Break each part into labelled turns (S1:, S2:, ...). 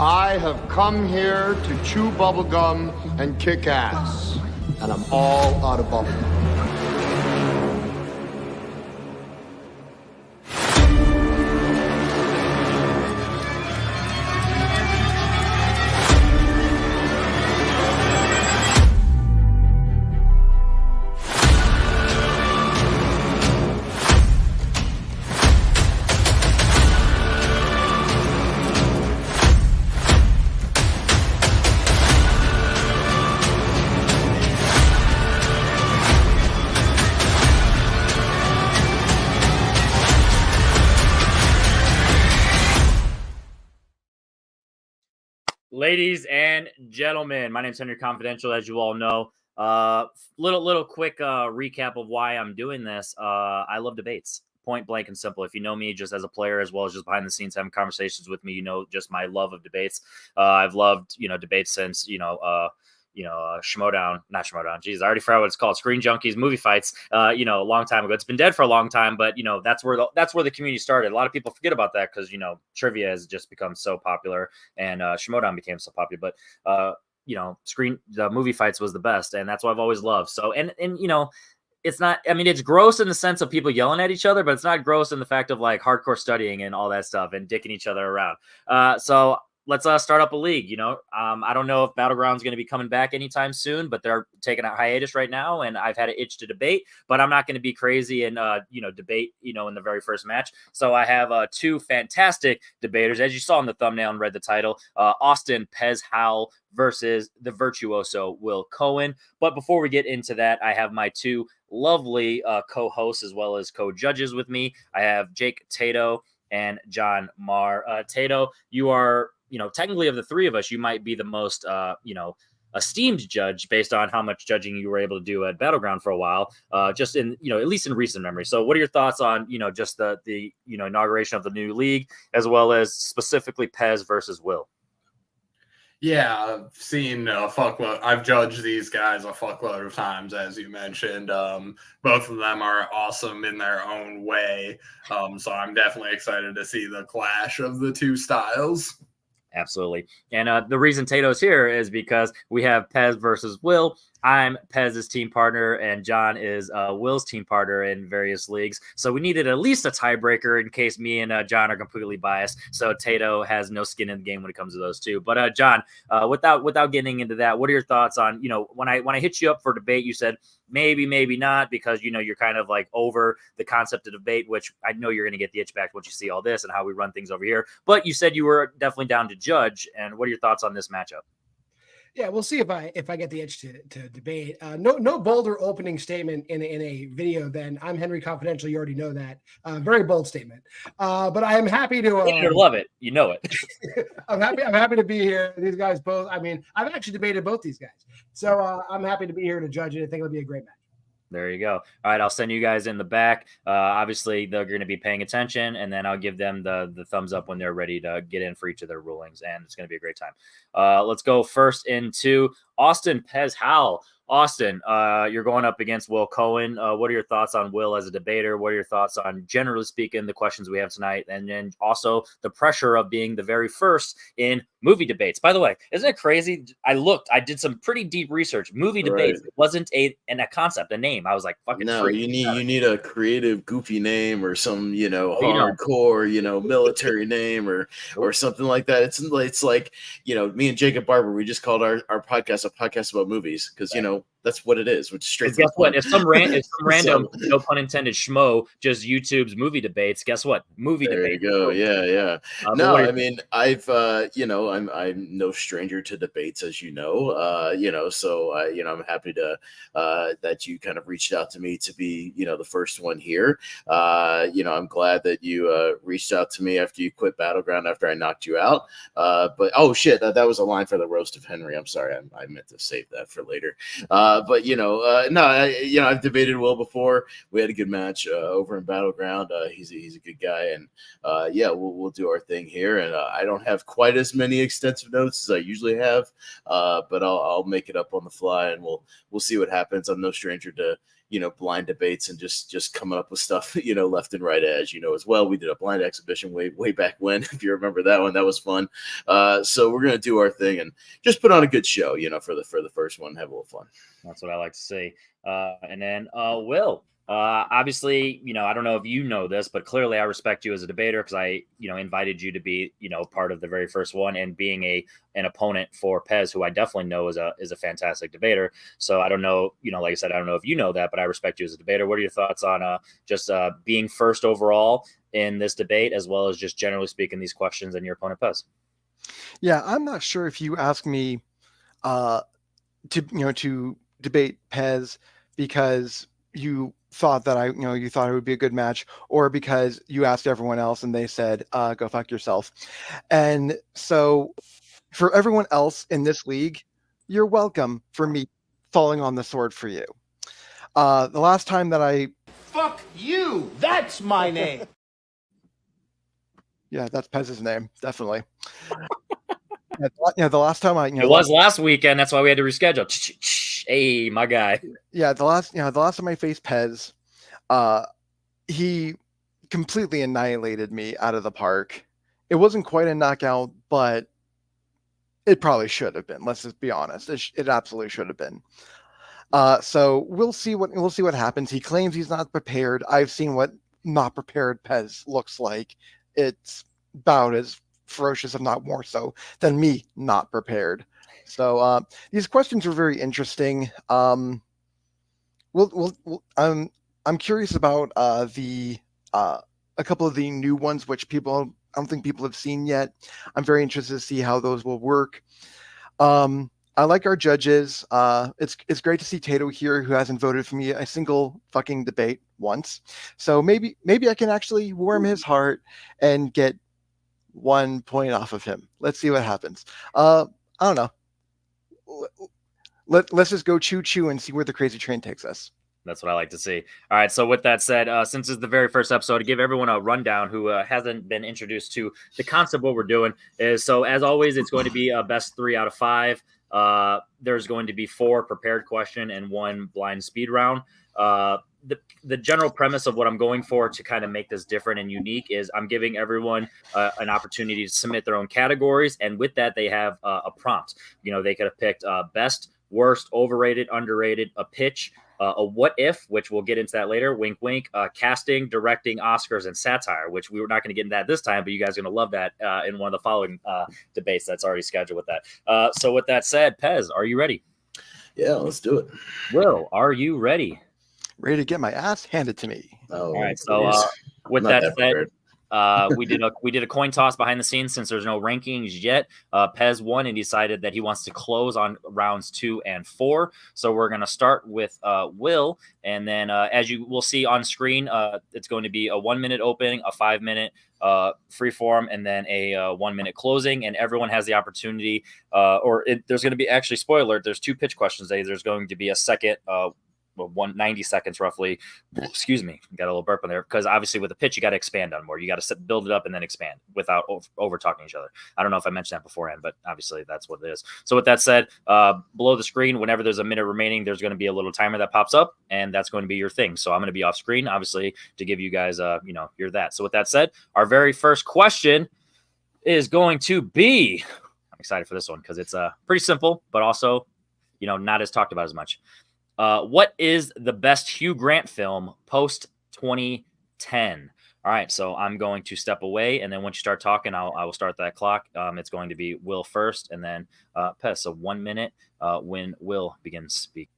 S1: I have come here to chew bubblegum and kick ass. And I'm all out of bubblegum.
S2: Ladies and gentlemen, my name is Henry Confidential, as you all know. Little quick recap of why I'm doing this. I love debates, point blank and simple. If you know me just as a player, as well as just behind the scenes having conversations with me, you know just my love of debates. I've loved debates since Schmodown, not Schmodown. Geez, I already forgot what it's called. Screen Junkies, movie fights. A long time ago. It's been dead for a long time, but that's where the community started. A lot of people forget about that because trivia has just become so popular, and Schmodown became so popular. But the movie fights was the best, and that's what I've always loved. So and it's not, I mean, it's gross in the sense of people yelling at each other, but it's not gross in the fact of like hardcore studying and all that stuff and dicking each other around. So let's start up a league. I don't know if Battleground's going to be coming back anytime soon, but they're taking a hiatus right now, and I've had an itch to debate, but I'm not going to be crazy and debate in the very first match. So I have two fantastic debaters, as you saw in the thumbnail and read the title. Austin Pez Howell versus the virtuoso Will Cohen. But before we get into that, I have my two lovely co-hosts as well as co-judges with me. I have Jake Tato and John Marr. Tato, you are technically of the three of us, you might be the most, esteemed judge based on how much judging you were able to do at Battleground for a while, just in, at least in recent memory. So what are your thoughts on, just the inauguration of the new league, as well as specifically Pez versus Will?
S3: Yeah, I've seen a fuckload. I've judged these guys a fuckload of times, as you mentioned. Both of them are awesome in their own way. So I'm definitely excited to see the clash of the two styles.
S2: Absolutely. And the reason Tato's here is because we have Pez versus Will. I'm Pez's team partner, and John is Will's team partner in various leagues. So we needed at least a tiebreaker in case me and John are completely biased. So Tato has no skin in the game when it comes to those two. But John, without getting into that, what are your thoughts on, when I hit you up for debate, you said maybe not, because you're kind of like over the concept of debate, which I know you're going to get the itch back once you see all this and how we run things over here. But you said you were definitely down to judge. And what are your thoughts on this matchup?
S4: Yeah, we'll see if I get the itch to debate. No bolder opening statement in a video than I'm Henry Confidential. You already know that. Very bold statement. But I am happy to
S2: love it. You know it.
S4: I'm happy to be here. These guys both. I mean, I've actually debated both these guys, so I'm happy to be here to judge it. I think it'll be a great match.
S2: There you go. All right, I'll send you guys in the back. Obviously, they're going to be paying attention, and then I'll give them the thumbs up when they're ready to get in for each of their rulings, and it's going to be a great time. Let's go first into Austin Pez Howell. Austin, you're going up against Will Cohen. What are your thoughts on Will as a debater? What are your thoughts on, generally speaking, the questions we have tonight? And then also the pressure of being the very first in movie debates. By the way, isn't it crazy? I did some pretty deep research. Movie debates wasn't a concept, a name. I was like, fucking
S5: no, you need a creative, goofy name or some, hardcore, military name or something like that. It's like, me and Jacob Barber, we just called our podcast a podcast about movies because, that's what it is. Which straight.
S2: Guess what? If some random, no pun intended, schmo just YouTube's movie debates, guess what? Movie debates.
S5: There you go. Yeah. No, I mean, I've I'm no stranger to debates, as you know. So I'm happy to that you kind of reached out to me to be the first one here. I'm glad that you reached out to me after you quit Battleground after I knocked you out. But oh shit, that was a line for the roast of Henry. I'm sorry, I meant to save that for later. I've debated Will before. We had a good match over in Battleground. He's a good guy, and we'll do our thing here. And I don't have quite as many extensive notes as I usually have, but I'll make it up on the fly, and we'll see what happens. I'm no stranger to blind debates and just coming up with stuff, left and right, as as well. We did a blind exhibition way back when, if you remember that one. That was fun. So we're gonna do our thing and just put on a good show, for the first one, have a little fun.
S2: That's what I like to see. And then Will. Obviously, I don't know if you know this, but clearly I respect you as a debater because I, invited you to be, part of the very first one, and being an opponent for Pez, who I definitely know is a fantastic debater. So I don't know, like I said, I don't know if you know that, but I respect you as a debater. What are your thoughts on just being first overall in this debate, as well as just generally speaking these questions and your opponent Pez?
S6: Yeah, I'm not sure if you asked me to debate Pez because you thought that you thought it would be a good match, or because you asked everyone else and they said, go fuck yourself. And so for everyone else in this league, you're welcome for me falling on the sword for you. The last time that
S7: Fuck you! That's my name!
S6: Yeah, that's Pez's name, definitely. The last time
S2: it was last weekend. That's why we had to reschedule. Hey, my guy.
S6: Yeah, the last time I faced Pez, he completely annihilated me out of the park. It wasn't quite a knockout, but it probably should have been. Let's just be honest. It absolutely should have been. So we'll see what happens. He claims he's not prepared. I've seen what not prepared Pez looks like. It's about as ferocious, if not more so, than me not prepared. So these questions are very interesting. I'm curious about a couple of the new ones, which I don't think people have seen yet. I'm very interested to see how those will work. I like our judges. It's great to see Tato here, who hasn't voted for me a single fucking debate once. So maybe I can actually warm his heart and get 1 point off of him. Let's see what happens. I don't know. Let's just go choo and see where the crazy train takes us.
S2: That's what I like to see. All right. So with that said, since it's the very first episode, to give everyone a rundown who hasn't been introduced to the concept of what we're doing is, so as always, it's going to be a best 3 out of 5. There's going to be 4 prepared question and 1 blind speed round. The general premise of what I'm going for to kind of make this different and unique is I'm giving everyone an opportunity to submit their own categories. And with that, they have a prompt. They could have picked best, worst, overrated, underrated, a pitch, a what if, which we'll get into that later, wink, wink, casting, directing, Oscars, and satire, which we were not going to get into that this time, but you guys are going to love that in one of the following debates that's already scheduled with that. So with that said, Pez, are you ready?
S5: Yeah, let's do it.
S2: Will, are you ready?
S6: Ready to get my ass handed to me.
S2: All right. So with that said, we did a coin toss behind the scenes since there's no rankings yet. Pez won and decided that he wants to close on rounds 2 and 4. So we're going to start with Will, and then as you will see on screen, it's going to be a 1-minute opening, a 5-minute free form, and then a 1-minute closing. And everyone has the opportunity, there's going to be, actually, spoiler alert, there's 2 pitch questions. There's going to be a second 90 seconds roughly. Excuse me, got a little burp in there, because obviously with a pitch you got to expand on more. You got to build it up and then expand without over talking each other. I don't know if I mentioned that beforehand, but obviously that's what it is. So with that said, below the screen, whenever there's a minute remaining, there's going to be a little timer that pops up, and that's going to be your thing. So I'm going to be off screen, obviously, to give you guys you're that. So with that said, our very first question is going to be, I'm excited for this one because it's pretty simple, but also not as talked about as much. What is the best Hugh Grant film post 2010? All right, so I'm going to step away, and then once you start talking, I will start that clock. It's going to be Will first, and then Pez. So 1 minute when Will begins speaking.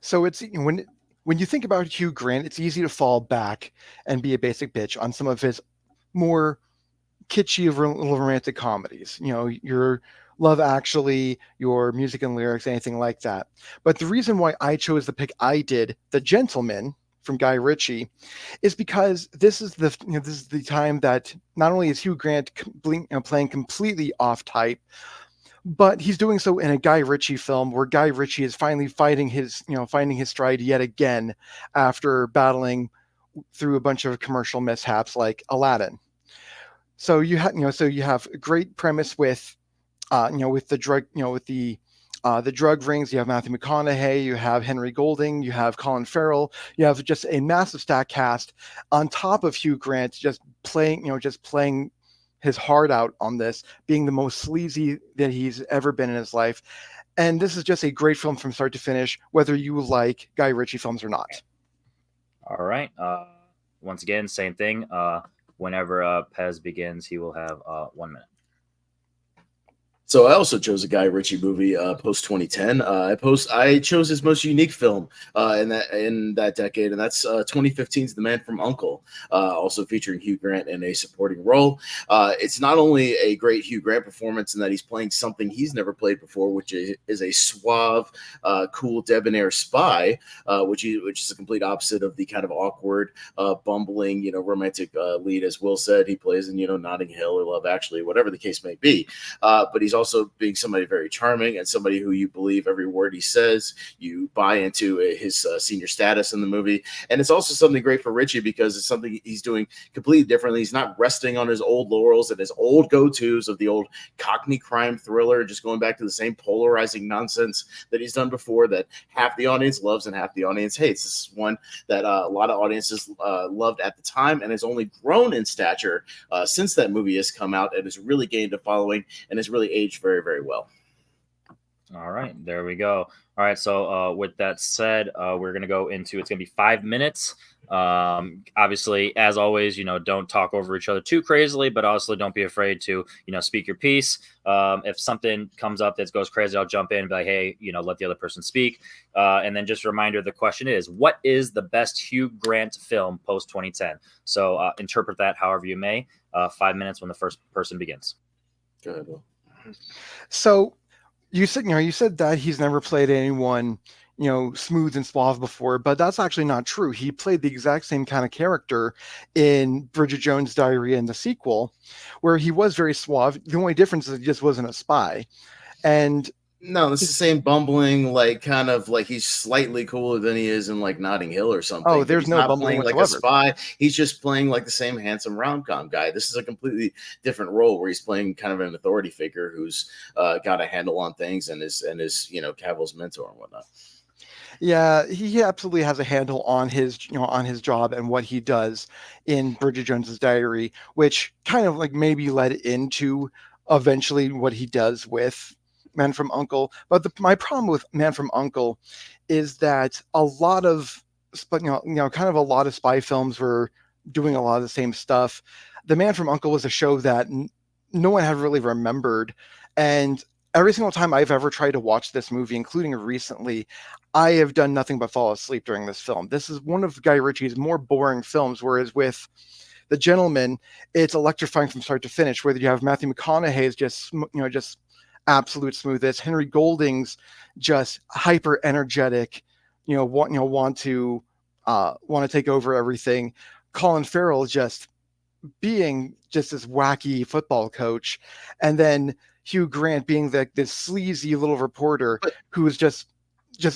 S6: So it's when you think about Hugh Grant, it's easy to fall back and be a basic bitch on some of his more kitschy little romantic comedies, your Love Actually, your Music and Lyrics, anything like that. But the reason why I chose the pick I did, The Gentleman from Guy Ritchie, is because this is the time that not only is Hugh Grant playing completely off type, but he's doing so in a Guy Ritchie film where Guy Ritchie is finally finding his stride yet again after battling through a bunch of commercial mishaps like Aladdin. So you have a great premise with, with the drug, with the drug rings. You have Matthew McConaughey, you have Henry Golding, you have Colin Farrell, you have just a massive stack cast on top of Hugh Grant just playing his heart out on this, being the most sleazy that he's ever been in his life. And this is just a great film from start to finish, whether you like Guy Ritchie films or not.
S2: All right. Once again, same thing. Whenever Pez begins, he will have 1 minute.
S5: So I also chose a Guy Ritchie movie post 2010. I chose his most unique film in that decade, and that's 2015's The Man from U.N.C.L.E., also featuring Hugh Grant in a supporting role. It's not only a great Hugh Grant performance in that he's playing something he's never played before, which is a suave, cool, debonair spy, which is the complete opposite of the kind of awkward, bumbling, romantic lead, as Will said he plays in Notting Hill or Love Actually, whatever the case may be. But he's also being somebody very charming and somebody who you believe every word he says. You buy into his senior status in the movie. And it's also something great for Ritchie because it's something he's doing completely differently. He's not resting on his old laurels and his old go-tos of the old Cockney crime thriller, just going back to the same polarizing nonsense that he's done before that half the audience loves and half the audience hates. This is one that a lot of audiences loved at the time and has only grown in stature since that movie has come out and has really gained a following and has really aged very, very well.
S2: All right, there we go. All right, so with that said, we're going to go into, it's going to be 5 minutes. Obviously, as always, don't talk over each other too crazily, but also don't be afraid to, speak your piece. If something comes up that goes crazy, I'll jump in and be like, hey, let the other person speak. And then just a reminder, the question is, what is the best Hugh Grant film post 2010? So interpret that however you may. 5 minutes when the first person begins.
S5: Go ahead, Will.
S6: So you said that he's never played anyone, smooth and suave before, but that's actually not true. He played the exact same kind of character in Bridget Jones' Diary and the sequel, where he was very suave. The only difference is he just wasn't a spy. And
S5: no, it's the same bumbling, kind of like he's slightly cooler than he is in Notting Hill or something.
S6: Oh, there's no bumbling
S5: like
S6: whatsoever.
S5: A spy. He's just playing like the same handsome rom-com guy. This is a completely different role where he's playing kind of an authority figure who's got a handle on things and is Cavill's mentor and whatnot.
S6: Yeah, he absolutely has a handle on his job and what he does in Bridget Jones's Diary, which kind of maybe led into eventually what he does with Man from U.N.C.L.E. But my problem with Man from U.N.C.L.E. is that a lot of a lot of spy films were doing a lot of the same stuff. The Man from U.N.C.L.E. was a show that no one had really remembered, and every single time I've ever tried to watch this movie, including recently, I have done nothing but fall asleep during this film. This is one of Guy Ritchie's more boring films, whereas with The Gentleman, it's electrifying from start to finish. Whether you have Matthew McConaughey's just absolute smoothest, Henry Golding's just hyper energetic, want to take over everything. Colin Farrell just being just this wacky football coach, and then Hugh Grant being this sleazy little reporter who is just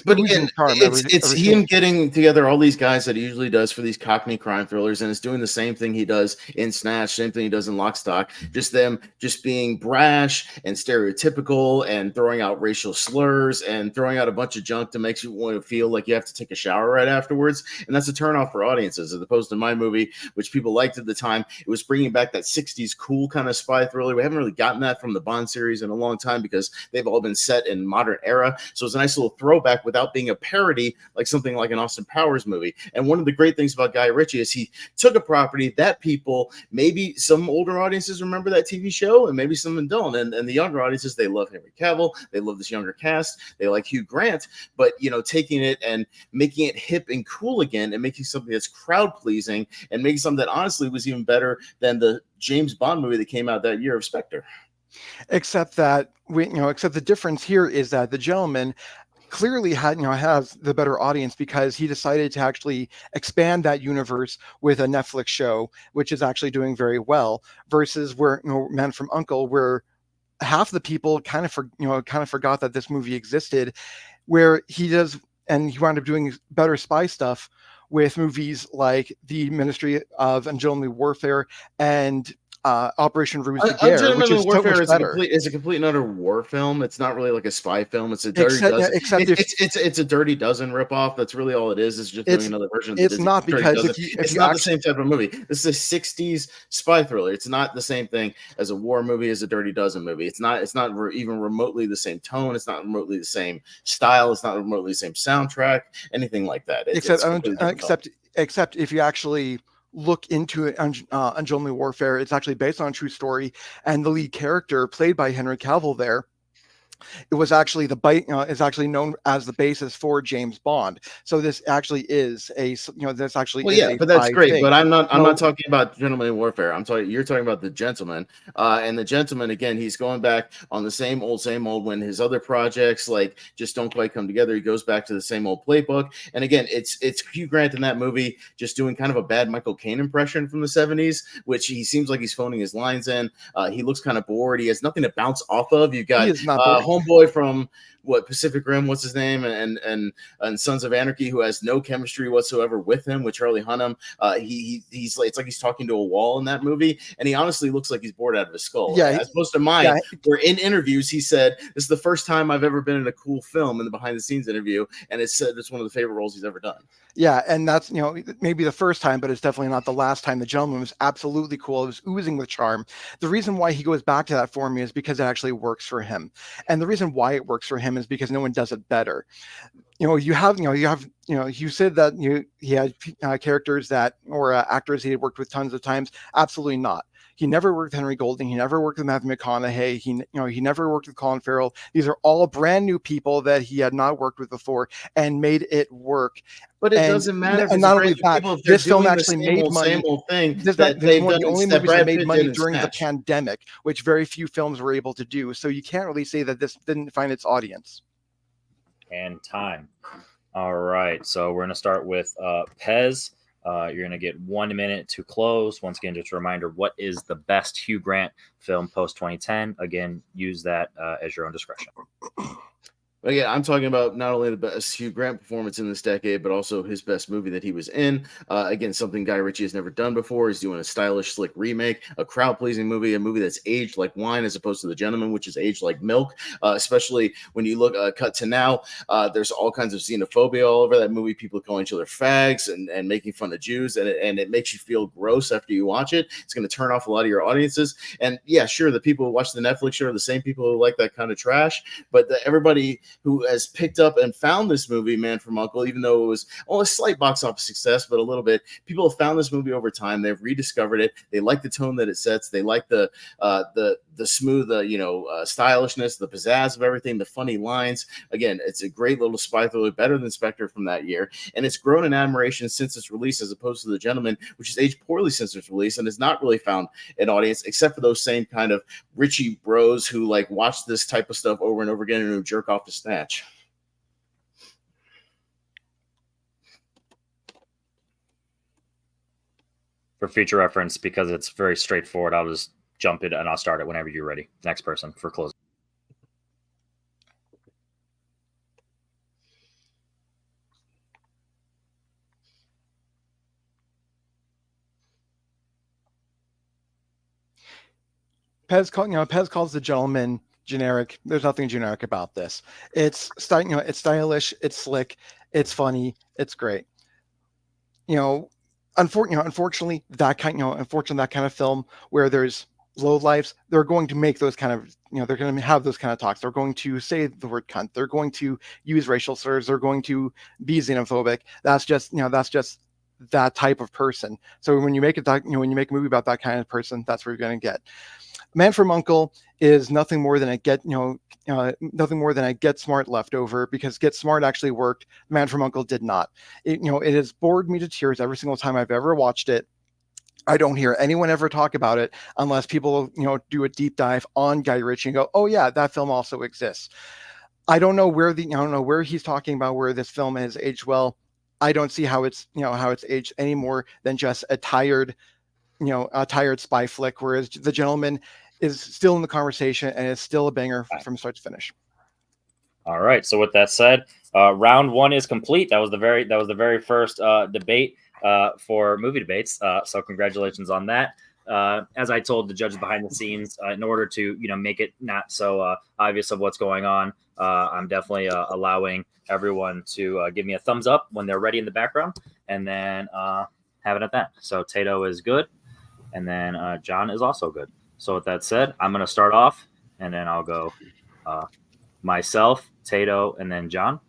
S5: but again, it's him getting together all these guys that he usually does for these Cockney crime thrillers, and it's doing the same thing he does in Snatch, same thing he does in Lock, Stock. Just them just being brash and stereotypical and throwing out racial slurs and throwing out a bunch of junk that makes you want to feel like you have to take a shower right afterwards. And that's a turnoff for audiences, as opposed to my movie, which people liked at the time. It was bringing back that 60s cool kind of spy thriller. We haven't really gotten that from the Bond series in a long time because they've all been set in modern era. So it's a nice little throwback without being a parody like something like an Austin Powers movie. And one of the great things about Guy Ritchie is he took a property that people, maybe some older audiences remember that TV show and maybe some don't. And the younger audiences, they love Henry Cavill. They love this younger cast. They like Hugh Grant. But, taking it and making it hip and cool again and making something that's crowd pleasing and making something that honestly was even better than the James Bond movie that came out that year of Spectre.
S6: Except that except the difference here is that The Gentleman clearly has the better audience because he decided to actually expand that universe with a Netflix show, which is actually doing very well, versus where Man from U.N.C.L.E., where half the people kind of forgot that this movie existed, where he wound up doing better spy stuff with movies like The Ministry of Unholy Warfare and Operation Ruse de Guerre, which is so much better.
S5: Is a complete and utter war film. It's not really like a spy film. It's a Dirty Dozen. It's a Dirty Dozen ripoff. That's really all it is. It's just doing another version.
S6: It's not because
S5: it's not the same type of movie. This is a '60s spy thriller. It's not the same thing as a war movie as a Dirty Dozen movie. It's not even remotely the same tone. It's not remotely the same style. It's not remotely the same soundtrack. Anything like that.
S6: Except if you actually look into it, Unjumly Warfare, it's actually based on a true story, and the lead character played by Henry Cavill there, it was actually is actually known as the basis for James Bond. So this actually is this actually
S5: but that's great. Thing. But I'm not talking about Gentleman Warfare. You're talking about The Gentleman. And The Gentleman, again, he's going back on the same old when his other projects like just don't quite come together. He goes back to the same old playbook. And again, it's Hugh Grant in that movie just doing kind of a bad Michael Caine impression from the 70s, which he seems like he's phoning his lines in. He looks kind of bored. He has nothing to bounce off of. You've got homeboy from Pacific Rim, what's his name, and Sons of Anarchy, who has no chemistry whatsoever with him, with Charlie Hunnam. He's like, it's like he's talking to a wall in that movie, and he honestly looks like he's bored out of his skull. Yeah, as opposed to mine, where in interviews he said, "This is the first time I've ever been in a cool film," in the behind the scenes interview, and it said it's one of the favorite roles he's ever done.
S6: Yeah, and that's maybe the first time, but it's definitely not the last time. The Gentleman was absolutely cool. It was oozing with charm. The reason why he goes back to that formula is because it actually works for him, and the reason why it works for him is because no one does it better. You said that he had characters that or actors he had worked with tons of times. Absolutely not. He never worked with Henry Golding. He never worked with Matthew McConaughey. He never worked with Colin Farrell. These are all brand new people that he had not worked with before and made it work.
S5: But it doesn't matter.
S6: And not only that, this film actually made money. Same old thing. This is one of the only movies that made money during the pandemic, which very few films were able to do. So you can't really say that this didn't find its audience.
S2: And time. All right. So we're going to start with Pez. You're going to get 1 minute to close. Once again, just a reminder, what is the best Hugh Grant film post 2010? Again, use that as your own discretion.
S5: Again, I'm talking about not only the best Hugh Grant performance in this decade, but also his best movie that he was in. Again, something Guy Ritchie has never done before. He's doing a stylish, slick remake, a crowd-pleasing movie, a movie that's aged like wine as opposed to The Gentleman, which is aged like milk, especially when you look cut to now. There's all kinds of xenophobia all over that movie, people calling each other fags and making fun of Jews, and it makes you feel gross after you watch it. It's going to turn off a lot of your audiences. And yeah, sure, the people who watch the Netflix show are the same people who like that kind of trash, but everybody who has picked up and found this movie, Man from U.N.C.L.E., even though it was a slight box office success, but a little bit, people have found this movie over time. They've rediscovered it. They like the tone that it sets. They like the smooth, stylishness, the pizzazz of everything, the funny lines. Again, it's a great little spy thriller, better than Spectre from that year, and it's grown in admiration since its release, as opposed to The Gentleman, which has aged poorly since its release and has not really found an audience, except for those same kind of Richie bros who like watch this type of stuff over and over again and who jerk off to Snatch.
S2: For future reference, because it's very straightforward, I'll just jump in and I'll start it whenever you're ready. Next person for closing.
S6: Pez calls The Gentleman generic. There's nothing generic about this. It's stylish, it's slick, it's funny, it's great. Unfortunately, that kind of film where there's low lives, they're going to make those kind of, they're going to have those kind of talks. They're going to say the word cunt. They're going to use racial slurs. They're going to be xenophobic. That's just that type of person. So when you make it, when you make a movie about that kind of person, that's what you're going to get. Man from U.N.C.L.E. is nothing more than a Get Smart leftover, because Get Smart actually worked. Man from U.N.C.L.E. did not. It has bored me to tears every single time I've ever watched it. I don't hear anyone ever talk about it unless people, do a deep dive on Guy Ritchie and go, "Oh yeah, that film also exists." I don't know where he's talking about where this film has aged well. I don't see how it's aged any more than just a tired spy flick, whereas The Gentleman is still in the conversation and is still a banger from start to finish.
S2: All right. So with that said, round one is complete. That was the very first debate for movie debates. So congratulations on that. as I told the judges behind the scenes, in order to make it not so obvious of what's going on, I'm definitely allowing everyone to give me a thumbs up when they're ready in the background, and then have it at that. So Tato is good, and then John is also good. So with that said, I'm going to start off, and then I'll go myself, Tato, and then John.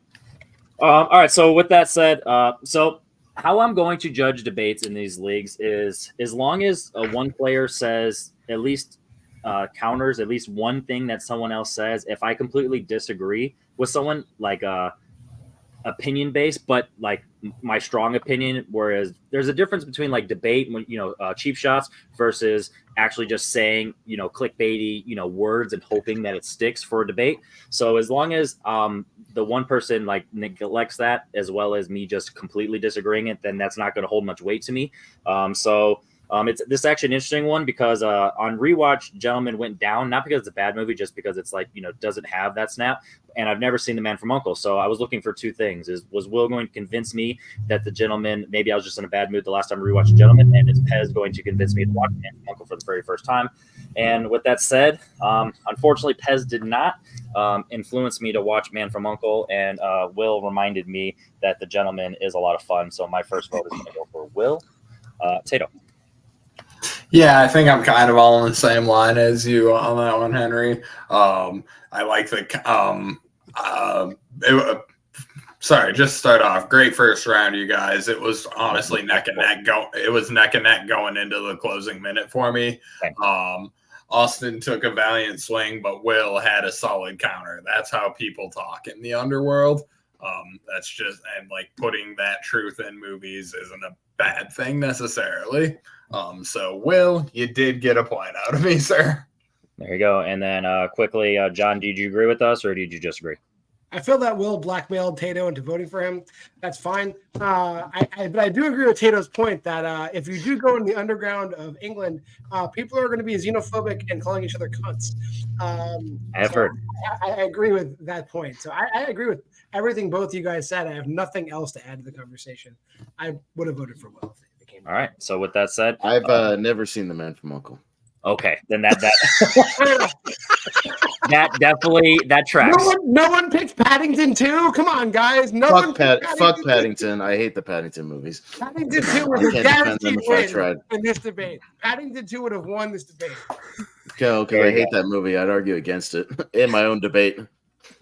S2: All right. So with that said, so how I'm going to judge debates in these leagues is as long as one player says at least counters at least one thing that someone else says. If I completely disagree with someone, like opinion based, but like my strong opinion, whereas there's a difference between like debate when cheap shots versus actually just saying clickbaity words and hoping that it sticks for a debate. So as long as the one person like neglects that as well as me just completely disagreeing it, then that's not going to hold much weight to me. It's actually an interesting one because on rewatch, Gentleman went down, not because it's a bad movie, just because it's like, doesn't have that snap. And I've never seen The Man from U.N.C.L.E. So I was looking for two things. Was Will going to convince me that The Gentleman, maybe I was just in a bad mood the last time I rewatched Gentleman, and is Pez going to convince me to watch Man from U.N.C.L.E. for the very first time? And with that said, unfortunately, Pez did not influence me to watch Man from U.N.C.L.E. And Will reminded me that The Gentleman is a lot of fun. So my first vote is going to go for Will. Tato.
S3: Yeah, I think I'm kind of all on the same line as you on that one, Henry. I like the just start off. Great first round, you guys. It was honestly neck and neck. It was neck and neck going into the closing minute for me. Austin took a valiant swing, but Will had a solid counter. That's how people talk in the underworld. That's just, and like putting that truth in movies isn't a bad thing necessarily. So Will, you did get a point out of me, sir.
S2: There you go. And then quickly, John, did you agree with us or did you disagree?
S4: I feel that Will blackmailed Tato into voting for him. That's fine. But I do agree with Tato's point that if you do go in the underground of England, people are going to be xenophobic and calling each other cunts.
S2: I've heard.
S4: I agree with that point. So I agree with everything both you guys said. I have nothing else to add to the conversation. I would have voted for Will if it came.
S2: All right. So with that said,
S5: I've never seen The Man from U.N.C.L.E.
S2: Okay, then that definitely tracks.
S4: No one picked Paddington 2. Come on, guys.
S5: Fuck Paddington. I hate the Paddington movies.
S4: Paddington 2 was a guaranteed win in this debate. Paddington 2 would have won this debate.
S5: Okay, I hate that movie. I'd argue against it in my own debate.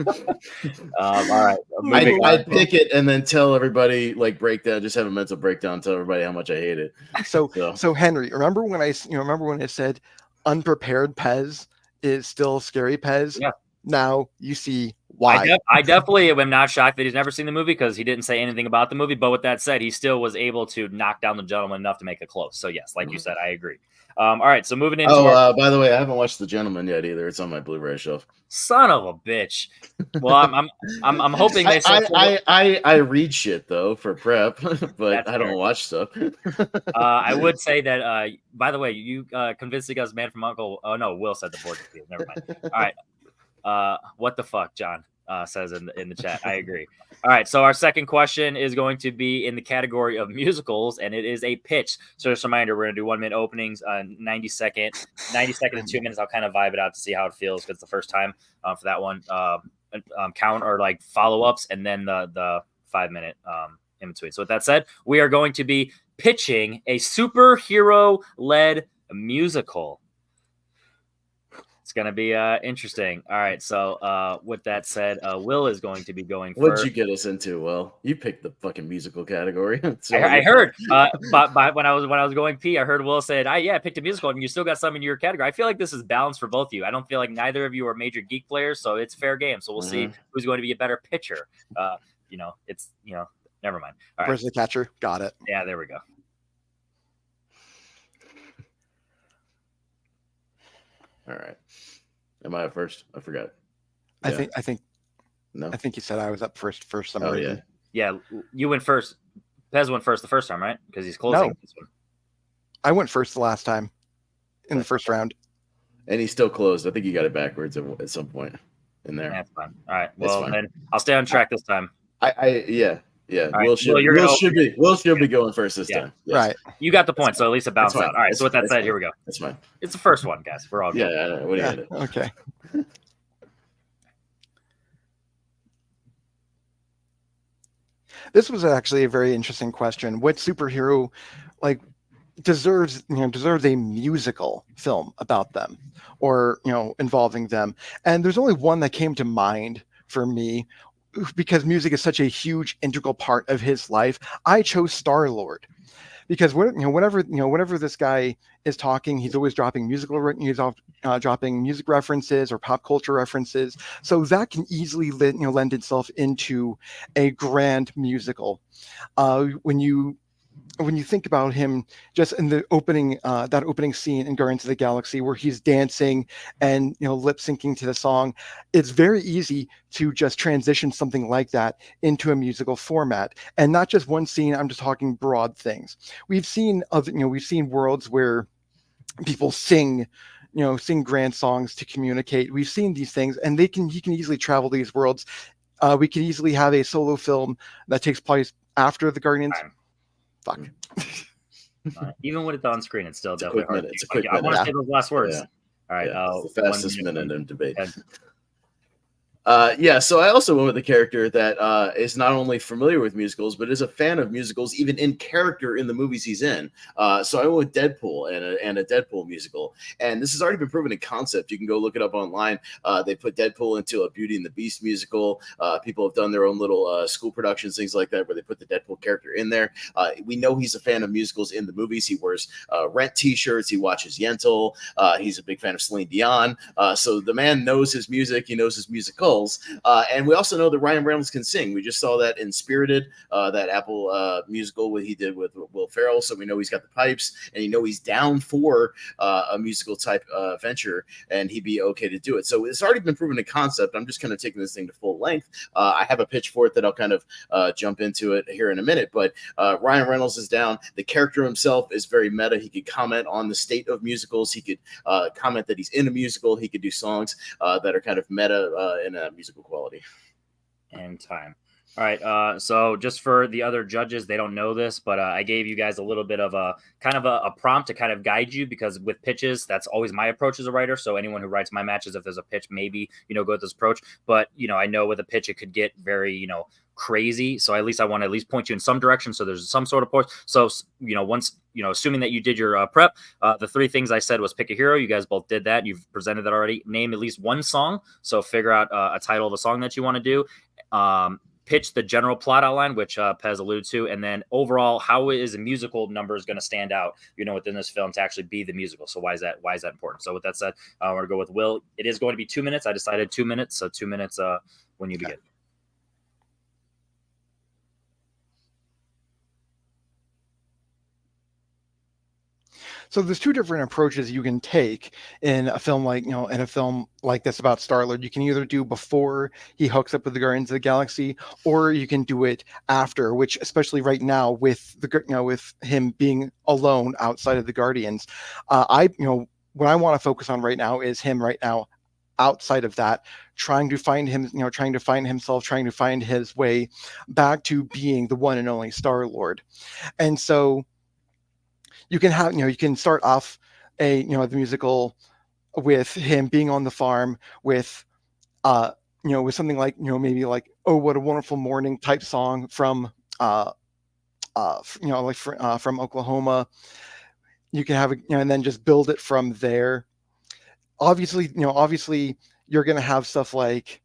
S2: All right.
S5: I'd pick it and then tell everybody, like, breakdown, just have a mental breakdown, tell everybody how much I hate it.
S6: So Henry, remember when I said unprepared Pez is still scary Pez?
S2: Yeah.
S6: Now you see why.
S2: I definitely am not shocked that he's never seen the movie because he didn't say anything about the movie. But with that said, he still was able to knock down The Gentleman enough to make it close. So yes, like you said, I agree. All right, so moving into.
S5: By the way, I haven't watched The Gentleman yet either. It's on my Blu-ray shelf.
S2: Son of a bitch. Well, I'm hoping they.
S5: I read shit though for prep, but I don't watch stuff.
S2: I would say that. By the way, you convincing us, Man from U.N.C.L.E. Oh no, Will said the board. Never mind. All right. What the fuck, John says in the chat. I agree. All right, so our second question is going to be in the category of musicals, and it is a pitch. So just a reminder, we're going to do 1 minute openings, 90 second to 2 minutes. I'll kind of vibe it out to see how it feels because it's the first time for that one. Count or like follow-ups, and then the 5 minute in between. So with that said, we are going to be pitching a superhero-led musical. It's going to be interesting. All right. So with that said, Will is going to be going first.
S5: What'd you get us into, Will? You picked the fucking musical category.
S2: I heard, but when I was going pee, I heard Will said, I picked a musical and you still got some in your category. I feel like this is balanced for both of you. I don't feel like neither of you are major geek players, so it's fair game. So we'll see who's going to be a better pitcher. Never mind. All right.
S6: Where's the catcher? Got it.
S2: Yeah, there we go.
S5: All right. Am I up first? I forgot.
S6: Yeah. I think
S5: no.
S6: I think you said I was up first for some reason.
S2: Yeah, you went first. Pez went first the first time, right? Because he's closing this one.
S6: I went first the last time in the first round.
S5: And he still closed. I think you got it backwards at some point in there.
S2: That's fine. All right. Well, then I'll stay on track this time.
S5: Yeah. Yeah,
S2: right,
S5: Will should be going first this time. Yes.
S6: Right.
S2: You got the point, so at least it bounced
S5: fine.
S2: out. All right, so with that said, here we go.
S5: That's fine.
S2: It's the first one, guys. We're all good.
S5: Yeah, what do you
S6: Yeah.
S5: do?
S6: Okay. This was actually a very interesting question. What superhero, like, deserves a musical film about them, or involving them? And there's only one that came to mind for me, because music is such a huge integral part of his life. I chose Star-Lord, because whenever this guy is talking, he's always dropping dropping music references or pop culture references. So that can easily lend itself into a grand musical. When you think about him just in the opening, that opening scene in Guardians of the Galaxy where he's dancing and lip syncing to the song, it's very easy to just transition something like that into a musical format. And not just one scene, I'm just talking broad things. We've seen worlds where people sing grand songs to communicate. We've seen these things, and he can easily travel these worlds. We can easily have a solo film that takes place after the Guardians. Fuck.
S2: Even with it on screen, it's still definitely hard.
S5: It's a quick
S2: I want to
S5: minute.
S2: say those last words.
S5: Yeah.
S2: All right.
S5: It's the fastest minute in debate.
S2: And
S5: So I also went with a character that is not only familiar with musicals, but is a fan of musicals, even in character in the movies he's in. So I went with Deadpool and a Deadpool musical. And this has already been proven in concept. You can go look it up online. They put Deadpool into a Beauty and the Beast musical. People have done their own little school productions, things like that, where they put the Deadpool character in there. We know he's a fan of musicals in the movies. He wears Rent t-shirts. He watches Yentl. He's a big fan of Celine Dion. So the man knows his music. He knows his musicals. And we also know that Ryan Reynolds can sing. We just saw that in Spirited, that Apple musical he did with Will Ferrell. So we know he's got the pipes, and he's down for a musical type venture, and he'd be okay to do it. So it's already been proven a concept. I'm just kind of taking this thing to full length. I have a pitch for it that I'll kind of jump into it here in a minute. But Ryan Reynolds is down. The character himself is very meta. He could comment on the state of musicals. He could comment that he's in a musical. He could do songs that are kind of meta in a musical quality.
S2: And time. All right. So just for the other judges, they don't know this, but I gave you guys a little bit of a kind of a prompt to kind of guide you, because with pitches, that's always my approach as a writer. So anyone who writes my matches, if there's a pitch, maybe, go with this approach. But, I know with a pitch, it could get very, crazy. So at least I want to at least point you in some direction. So there's some sort of point. So, once, assuming that you did your prep, the three things I said was pick a hero. You guys both did that. You've presented that already. Name at least one song. So figure out a title of a song that you want to do. Pitch the general plot outline, which Pez alluded to, and then overall, how is a musical numbers going to stand out, within this film to actually be the musical? So why is that important? So with that said, we're going to go with Will. It is going to be 2 minutes. I decided 2 minutes. So 2 minutes when you begin.
S6: So there's two different approaches you can take in a film like this about Star-Lord. You can either do before he hooks up with the Guardians of the Galaxy, or you can do it after, which especially right now with with him being alone outside of the Guardians, what I want to focus on right now is him right now outside of that, trying to find himself, trying to find his way back to being the one and only Star-Lord. And so you can start off the musical with him being on the farm with with something like maybe like "Oh What a Wonderful Morning" type song from from Oklahoma. You can have and then just build it from there. Obviously you're gonna have stuff like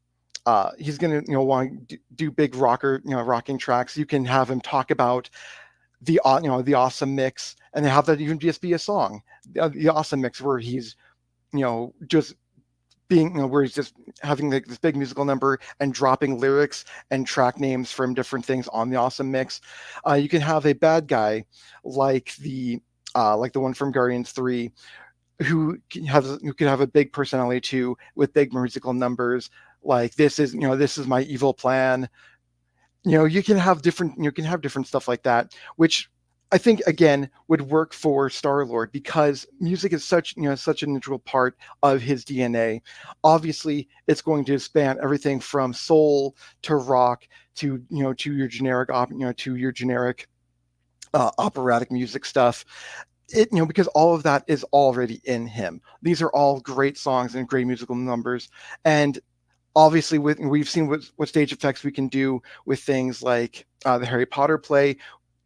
S6: he's gonna want to do big rocking tracks. You can have him talk about the awesome mix, and have that even just be a song, the awesome mix, where he's just being where he's just having this big musical number and dropping lyrics and track names from different things on the awesome mix. You can have a bad guy like the one from Guardians 3, who could have a big personality too, with big musical numbers like this is my evil plan. You can have different stuff like that, which I think again would work for Star-Lord because music is such an integral part of his DNA. Obviously, it's going to span everything from soul to rock to to your generic operatic music stuff. Because all of that is already in him. These are all great songs and great musical numbers, and obviously we've seen what stage effects we can do with things like the Harry Potter play.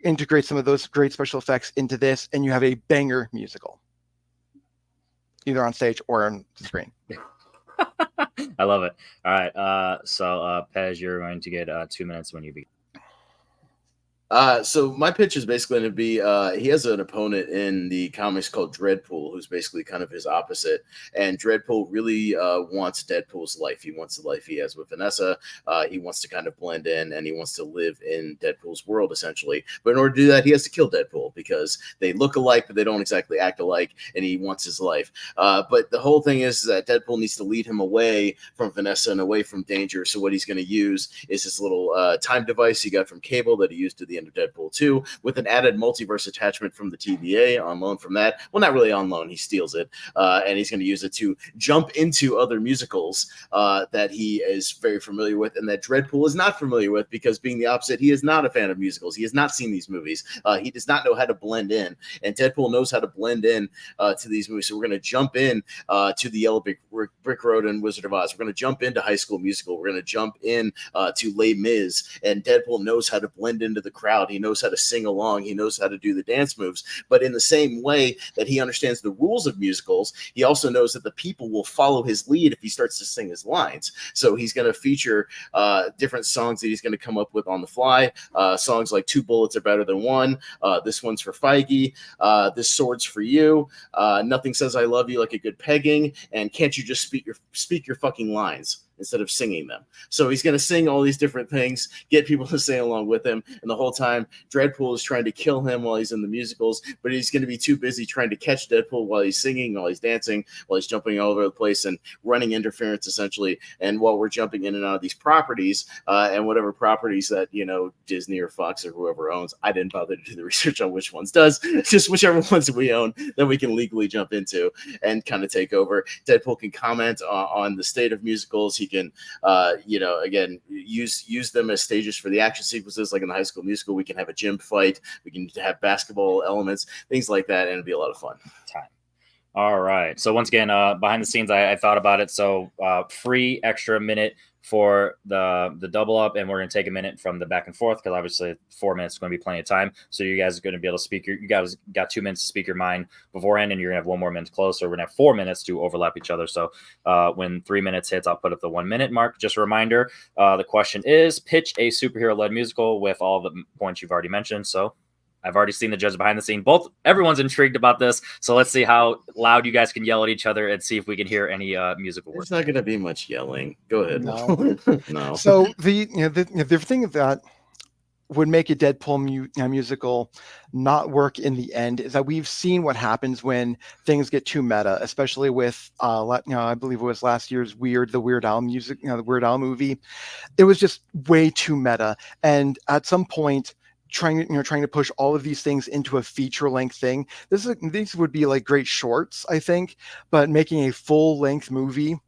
S6: Integrate some of those great special effects into this, and you have a banger musical, either on stage or on the screen.
S2: I love it. All right. So Pez, you're going to get 2 minutes when you begin.
S5: So my pitch is basically going to be he has an opponent in the comics called Dreadpool, who's basically kind of his opposite. And Dreadpool really wants Deadpool's life. He wants the life he has with Vanessa. He wants to kind of blend in, and he wants to live in Deadpool's world, essentially. But in order to do that, he has to kill Deadpool because they look alike, but they don't exactly act alike, and he wants his life. But the whole thing is that Deadpool needs to lead him away from Vanessa and away from danger. So what he's going to use is this little time device he got from Cable that he used to the end of Deadpool 2 with an added multiverse attachment from the TVA on loan from that. Well, not really on loan. He steals it, and he's going to use it to jump into other musicals that he is very familiar with and that Dreadpool is not familiar with because being the opposite, he is not a fan of musicals. He has not seen these movies. He does not know how to blend in, and Deadpool knows how to blend in to these movies. So we're going to jump in to the Yellow Brick Road and Wizard of Oz. We're going to jump into High School Musical. We're going to jump in to Les Mis, and Deadpool knows how to blend into the crowd. He knows how to sing along. He knows how to do the dance moves. But in the same way that he understands the rules of musicals, he also knows that the people will follow his lead if he starts to sing his lines. So he's going to feature different songs that he's going to come up with on the fly. Songs like Two Bullets Are Better Than One. This One's for Feige. This Sword's for You. Nothing Says I Love You Like a Good Pegging. And Can't You Just Speak Your Fucking Lines instead of singing them. So he's going to sing all these different things, get people to sing along with him. And the whole time, Dreadpool is trying to kill him while he's in the musicals, but he's going to be too busy trying to catch Deadpool while he's singing, while he's dancing, while he's jumping all over the place and running interference, essentially. And while we're jumping in and out of these properties, and whatever properties that, Disney or Fox or whoever owns, I didn't bother to do the research on which ones does, just whichever ones we own that we can legally jump into and kind of take over. Deadpool can comment on the state of musicals. He can, again, use them as stages for the action sequences. Like in the High School Musical, we can have a gym fight. We can have basketball elements, things like that, and it'll be a lot of fun.
S2: Time. All right. So once again, behind the scenes, I thought about it. So free extra minute for the double up, and we're going to take a minute from the back and forth because obviously 4 minutes is going to be plenty of time. So you guys are going to be able to speak. You guys got 2 minutes to speak your mind beforehand, and you're going to have 1 more minute close. So we're going to have 4 minutes to overlap each other. So when 3 minutes hits, I'll put up the 1 minute mark. Just a reminder, the question is pitch a superhero-led musical with all the points you've already mentioned. So I've already seen the judges behind the scene. Everyone's intrigued about this. So let's see how loud you guys can yell at each other and see if we can hear any musical words.
S5: There's not going to be much yelling. Go ahead.
S6: No.
S5: No.
S6: So the thing that would make a Deadpool musical not work in the end is that we've seen what happens when things get too meta, especially with I believe it was last year's the Weird Al music, the Weird Al movie. It was just way too meta, and at some point, trying to push all of these things into a feature-length thing. These would be like great shorts, I think, but making a full-length movie.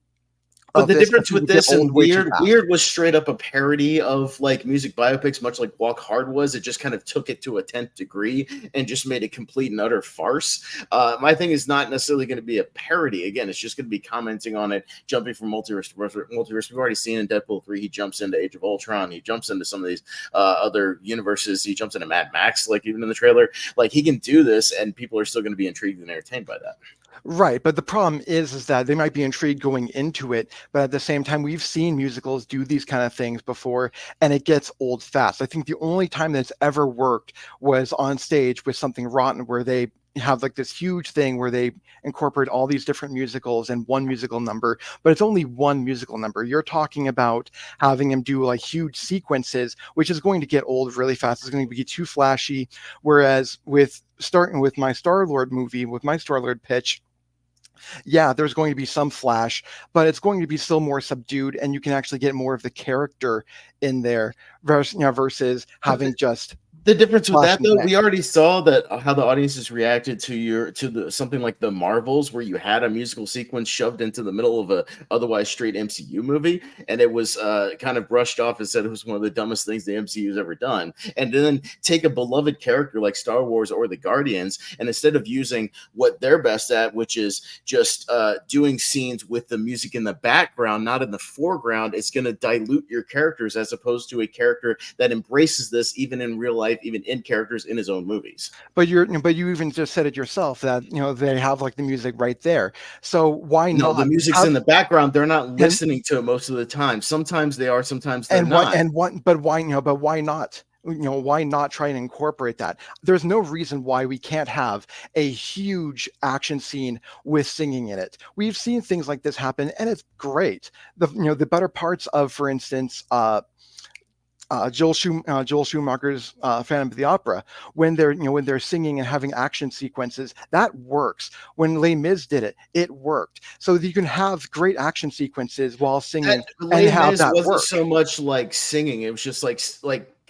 S5: But the difference with this and Weird was straight up a parody of like music biopics, much like Walk Hard was. It just kind of took it to a 10th degree and just made a complete and utter farce. My thing is not necessarily going to be a parody. Again, it's just going to be commenting on it, jumping from multiverse to multiverse. We've already seen in Deadpool 3, he jumps into Age of Ultron. He jumps into some of these other universes. He jumps into Mad Max, like even in the trailer. Like he can do this, and people are still going to be intrigued and entertained by that.
S6: Right, but the problem is that they might be intrigued going into it, but at the same time, we've seen musicals do these kind of things before, and it gets old fast. I think the only time that's ever worked was on stage with Something Rotten, where they have like this huge thing where they incorporate all these different musicals in one musical number, but it's only one musical number. You're talking about having him do like huge sequences, which is going to get old really fast. It's going to be too flashy. Whereas starting with my Star-Lord movie, with my Star-Lord pitch, yeah, there's going to be some flash, but it's going to be still more subdued, and you can actually get more of the character in there versus having just
S5: The difference with that,
S6: Flashing
S5: though,
S6: back.
S5: we already saw that how the audiences reacted to the something like the Marvels, where you had a musical sequence shoved into the middle of a otherwise straight MCU movie, and it was kind of brushed off and said it was one of the dumbest things the MCU's ever done. And then take a beloved character like Star Wars or the Guardians, and instead of using what they're best at, which is just doing scenes with the music in the background, not in the foreground, it's going to dilute your characters as opposed to a character that embraces this even in real life, even in characters in his own movies.
S6: But you even just said it yourself that they have like the music right there. So why
S5: No,
S6: not?
S5: the music's in the background. They're not listening to it most of the time. Sometimes they are, sometimes they're not.
S6: But why not? Why not try and incorporate that? There's no reason why we can't have a huge action scene with singing in it. We've seen things like this happen, and it's great. The better parts of, for instance, Joel Schumacher's Phantom of the Opera, when they're singing and having action sequences, that works. When Les Mis did it, it worked. So you can have great action sequences while singing and have that
S5: wasn't
S6: work.
S5: so much like singing; it was just like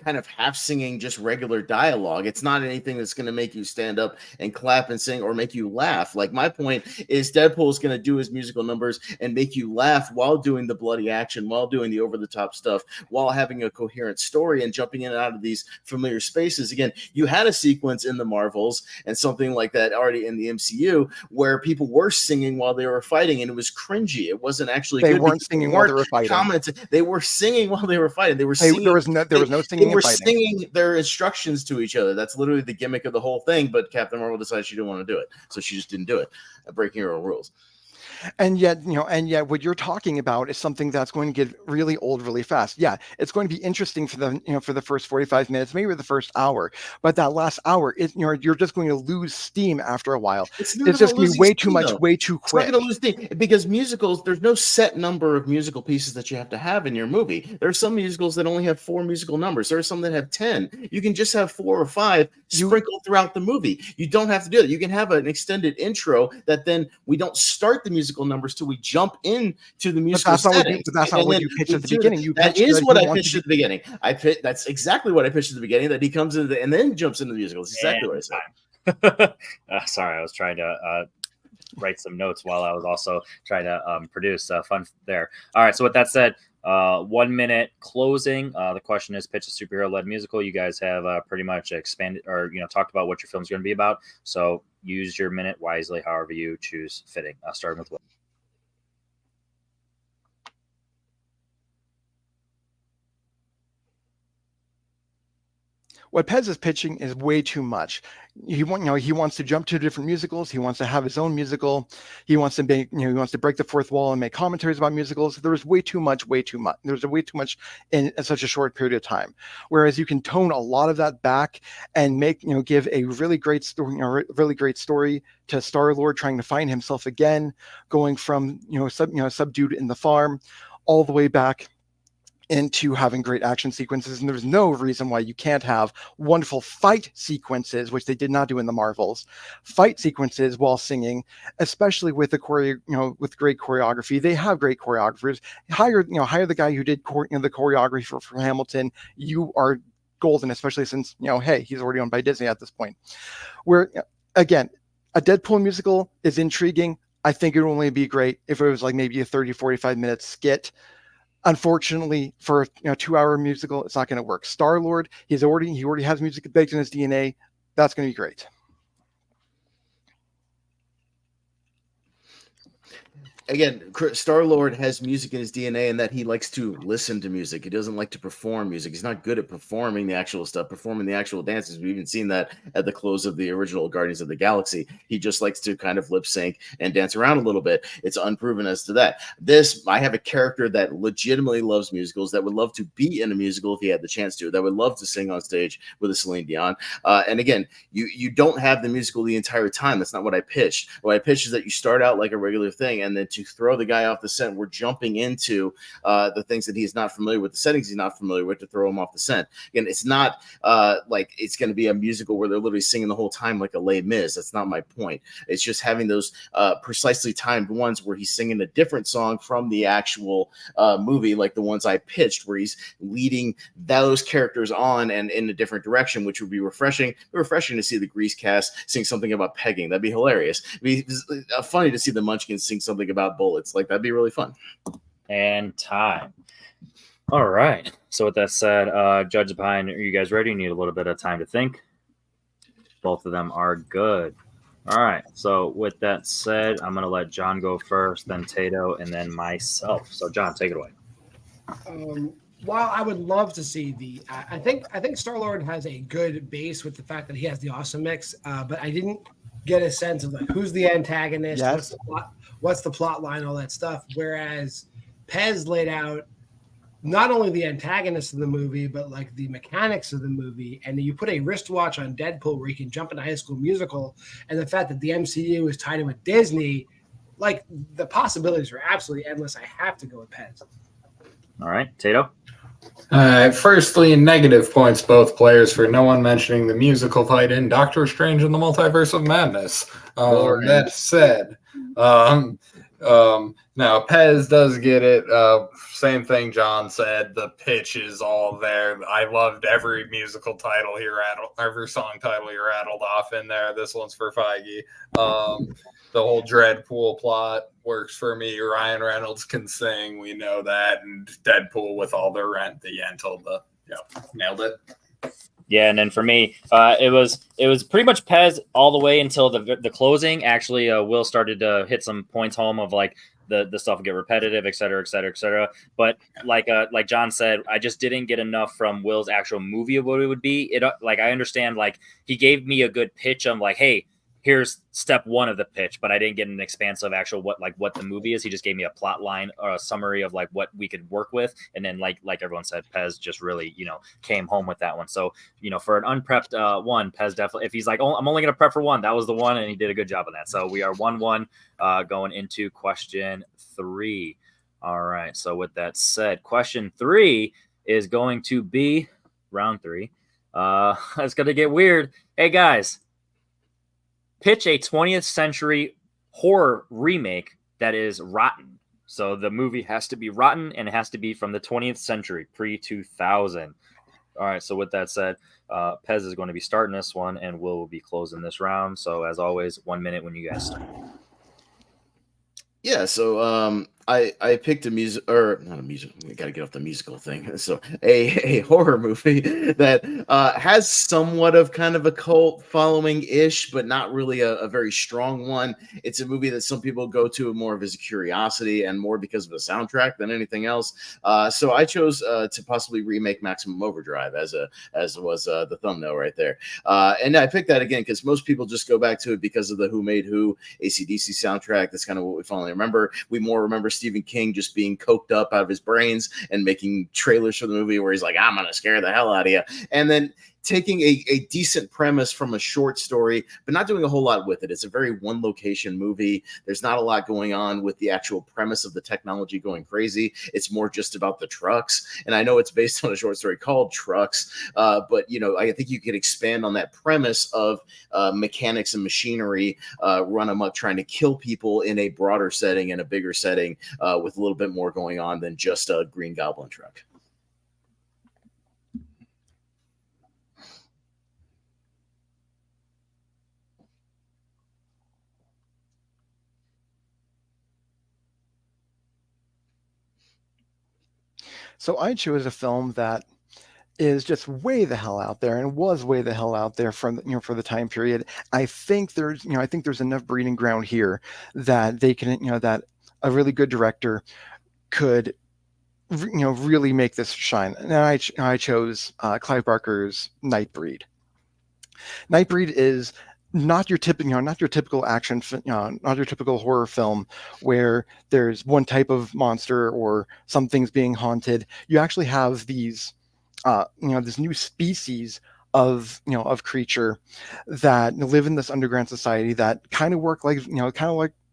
S5: kind of half singing, just regular dialogue. It's not anything that's going to make you stand up and clap and sing or make you laugh. Like, my point is Deadpool is going to do his musical numbers and make you laugh while doing the bloody action, while doing the over the top stuff, while having a coherent story and jumping in and out of these familiar spaces. Again, you had a sequence in the Marvels and something like that already in the MCU where people were singing while they were fighting, and it was cringy. It wasn't actually
S6: They
S5: good.
S6: weren't singing while they were fighting.
S5: They were singing while they were fighting. They were singing.
S6: There was no singing.
S5: They were singing their instructions to each other. That's literally the gimmick of the whole thing. But Captain Marvel decided she didn't want to do it, so she just didn't do it, breaking her own rules.
S6: And yet, what you're talking about is something that's going to get really old really fast. Yeah, it's going to be interesting for the first 45 minutes, maybe the first hour, but that last hour, you're just going to lose steam after a while. It's just going to be way too much, way too quick.
S5: It's not going to lose steam because musicals, there's no set number of musical pieces that you have to have in your movie. There are some musicals that only have 4 musical numbers. There are some that have 10. You can just have 4 or 5 sprinkled throughout the movie. You don't have to do that. You can have an extended intro that then we don't start the musical numbers till we jump into the musical setting.
S6: That's not what you pitched at the beginning.
S5: That is what I pitched at the beginning. That's exactly what I pitched at the beginning, that he comes in and then jumps into the musical. That's exactly what I said.
S2: Sorry, I was trying to write some notes while I was also trying to produce fun there. All right, so with that said, 1 minute closing. The question is, pitch a superhero-led musical. You guys have pretty much expanded or talked about what your film's going to be about. So use your minute wisely, however you choose fitting. Starting with Will.
S6: What Pez is pitching is way too much. He wants to jump to different musicals. He wants to have his own musical. He wants to make, he wants to break the fourth wall and make commentaries about musicals. There's way too much. There's way too much in such a short period of time. Whereas you can tone a lot of that back and make, give a really great story, to Star-Lord trying to find himself again, going from, subdued in the farm all the way back into having great action sequences. And there's no reason why you can't have wonderful fight sequences, which they did not do in the Marvels, fight sequences while singing, especially with the with great choreography. They have great choreographers. Hire the guy who did the choreography for Hamilton. You are golden, especially since, hey, he's already owned by Disney at this point. Where, again, a Deadpool musical is intriguing. I think it would only be great if it was like maybe a 30, 45 minute skit. Unfortunately, for a 2-hour musical, it's not going to work. Star-Lord, he already has music baked in his DNA. That's going to be great.
S5: Again, Star-Lord has music in his DNA in that he likes to listen to music. He doesn't like to perform music. He's not good at performing the actual stuff, performing the actual dances. We've even seen that at the close of the original Guardians of the Galaxy. He just likes to kind of lip sync and dance around a little bit. It's unproven as to that. I have a character that legitimately loves musicals, that would love to be in a musical if he had the chance to, that would love to sing on stage with a Celine Dion. And again, you don't have the musical the entire time. That's not what I pitched. What I pitched is that you start out like a regular thing, and then to to throw the guy off the scent. We're jumping into the things that he's not familiar with, the settings he's not familiar with, to throw him off the scent. Again, it's not like it's going to be a musical where they're literally singing the whole time like a Les Mis. That's not my point. It's just having those precisely timed ones where he's singing a different song from the actual movie, like the ones I pitched, where he's leading those characters on and in a different direction, which would be refreshing to see the Grease cast sing something about pegging. That'd be hilarious. It'd be funny to see the Munchkins sing something about bullets. Like, that'd be really fun.
S2: And time. All right. So with that said, Judge Pine, are you guys ready? You need a little bit of time to think. Both of them are good. All right. So with that said, I'm going to let John go first, then Tato, and then myself. So John, take it away.
S4: While I would love to see I think Star-Lord has a good base with the fact that he has the awesome mix, but I didn't get a sense of like who's the antagonist,
S6: Yes.
S4: what's the plot line, all that stuff. Whereas Pez laid out not only the antagonist of the movie, but like the mechanics of the movie. And you put a wristwatch on Deadpool where he can jump into High School Musical, and the fact that the MCU is tied in with Disney, like the possibilities are absolutely endless. I have to go with Pez.
S2: All right. Tato?
S3: Firstly, negative points both players for no one mentioning the musical fight in Doctor Strange and the Multiverse of Madness. That said, now Pez does get it. Same thing John said. The pitch is all there. I loved every musical title he rattled, every song title he rattled off in there. This one's for Feige. The whole Dreadpool plot works for me. Ryan Reynolds can sing, we know that, and Deadpool with all the rent, the Yentl, nailed it.
S2: Yeah, and then for me, it was pretty much Pez all the way until the closing. Actually, Will started to hit some points home of like the stuff would get repetitive, et cetera, et cetera, et cetera. But like John said, I just didn't get enough from Will's actual movie of what it would be. Like I understand, like he gave me a good pitch of like, hey, here's step one of the pitch, but I didn't get an expansive actual what the movie is. He just gave me a plot line or a summary of like what we could work with. And then like everyone said, Pez just really, came home with that one. So, for an unprepped one, Pez definitely, if he's like, oh, I'm only going to prep for one, that was the one. And he did a good job of that. So we are 1-1 going into question 3. All right. So with that said, question 3 is going to be round 3. It's going to get weird. Hey guys, pitch a 20th century horror remake that is rotten. So the movie has to be rotten and it has to be from the 20th century, pre-2000. All right, so with that said, Pez is going to be starting this one and will be closing this round. So as always, 1 minute when you guys start.
S5: Yeah, so I picked not a music. We got to get off the musical thing. So a horror movie that has somewhat of kind of a cult following ish, but not really a very strong one. It's a movie that some people go to more of as a curiosity and more because of the soundtrack than anything else. So I chose to possibly remake Maximum Overdrive as was the thumbnail right there. And I picked that again because most people just go back to it because of the Who Made Who AC/DC soundtrack. That's kind of what we finally remember. We more remember Stephen King just being coked up out of his brains and making trailers for the movie where he's like, I'm going to scare the hell out of you. And then taking a decent premise from a short story, but not doing a whole lot with it. It's a very one location movie. There's not a lot going on with the actual premise of the technology going crazy. It's more just about the trucks. And I know it's based on a short story called Trucks, but I think you could expand on that premise of mechanics and machinery run amok trying to kill people in a broader setting and a bigger setting with a little bit more going on than just a Green Goblin truck.
S6: So I chose a film that is just way the hell out there and was way the hell out there from for the time period. I think there's enough breeding ground here that they can that a really good director could really make this shine. And I chose Clive Barker's Nightbreed. Nightbreed is not your typical action, not your typical horror film where there's one type of monster or something's being haunted. You actually have these, this new species of creature that live in this underground society that kind of work like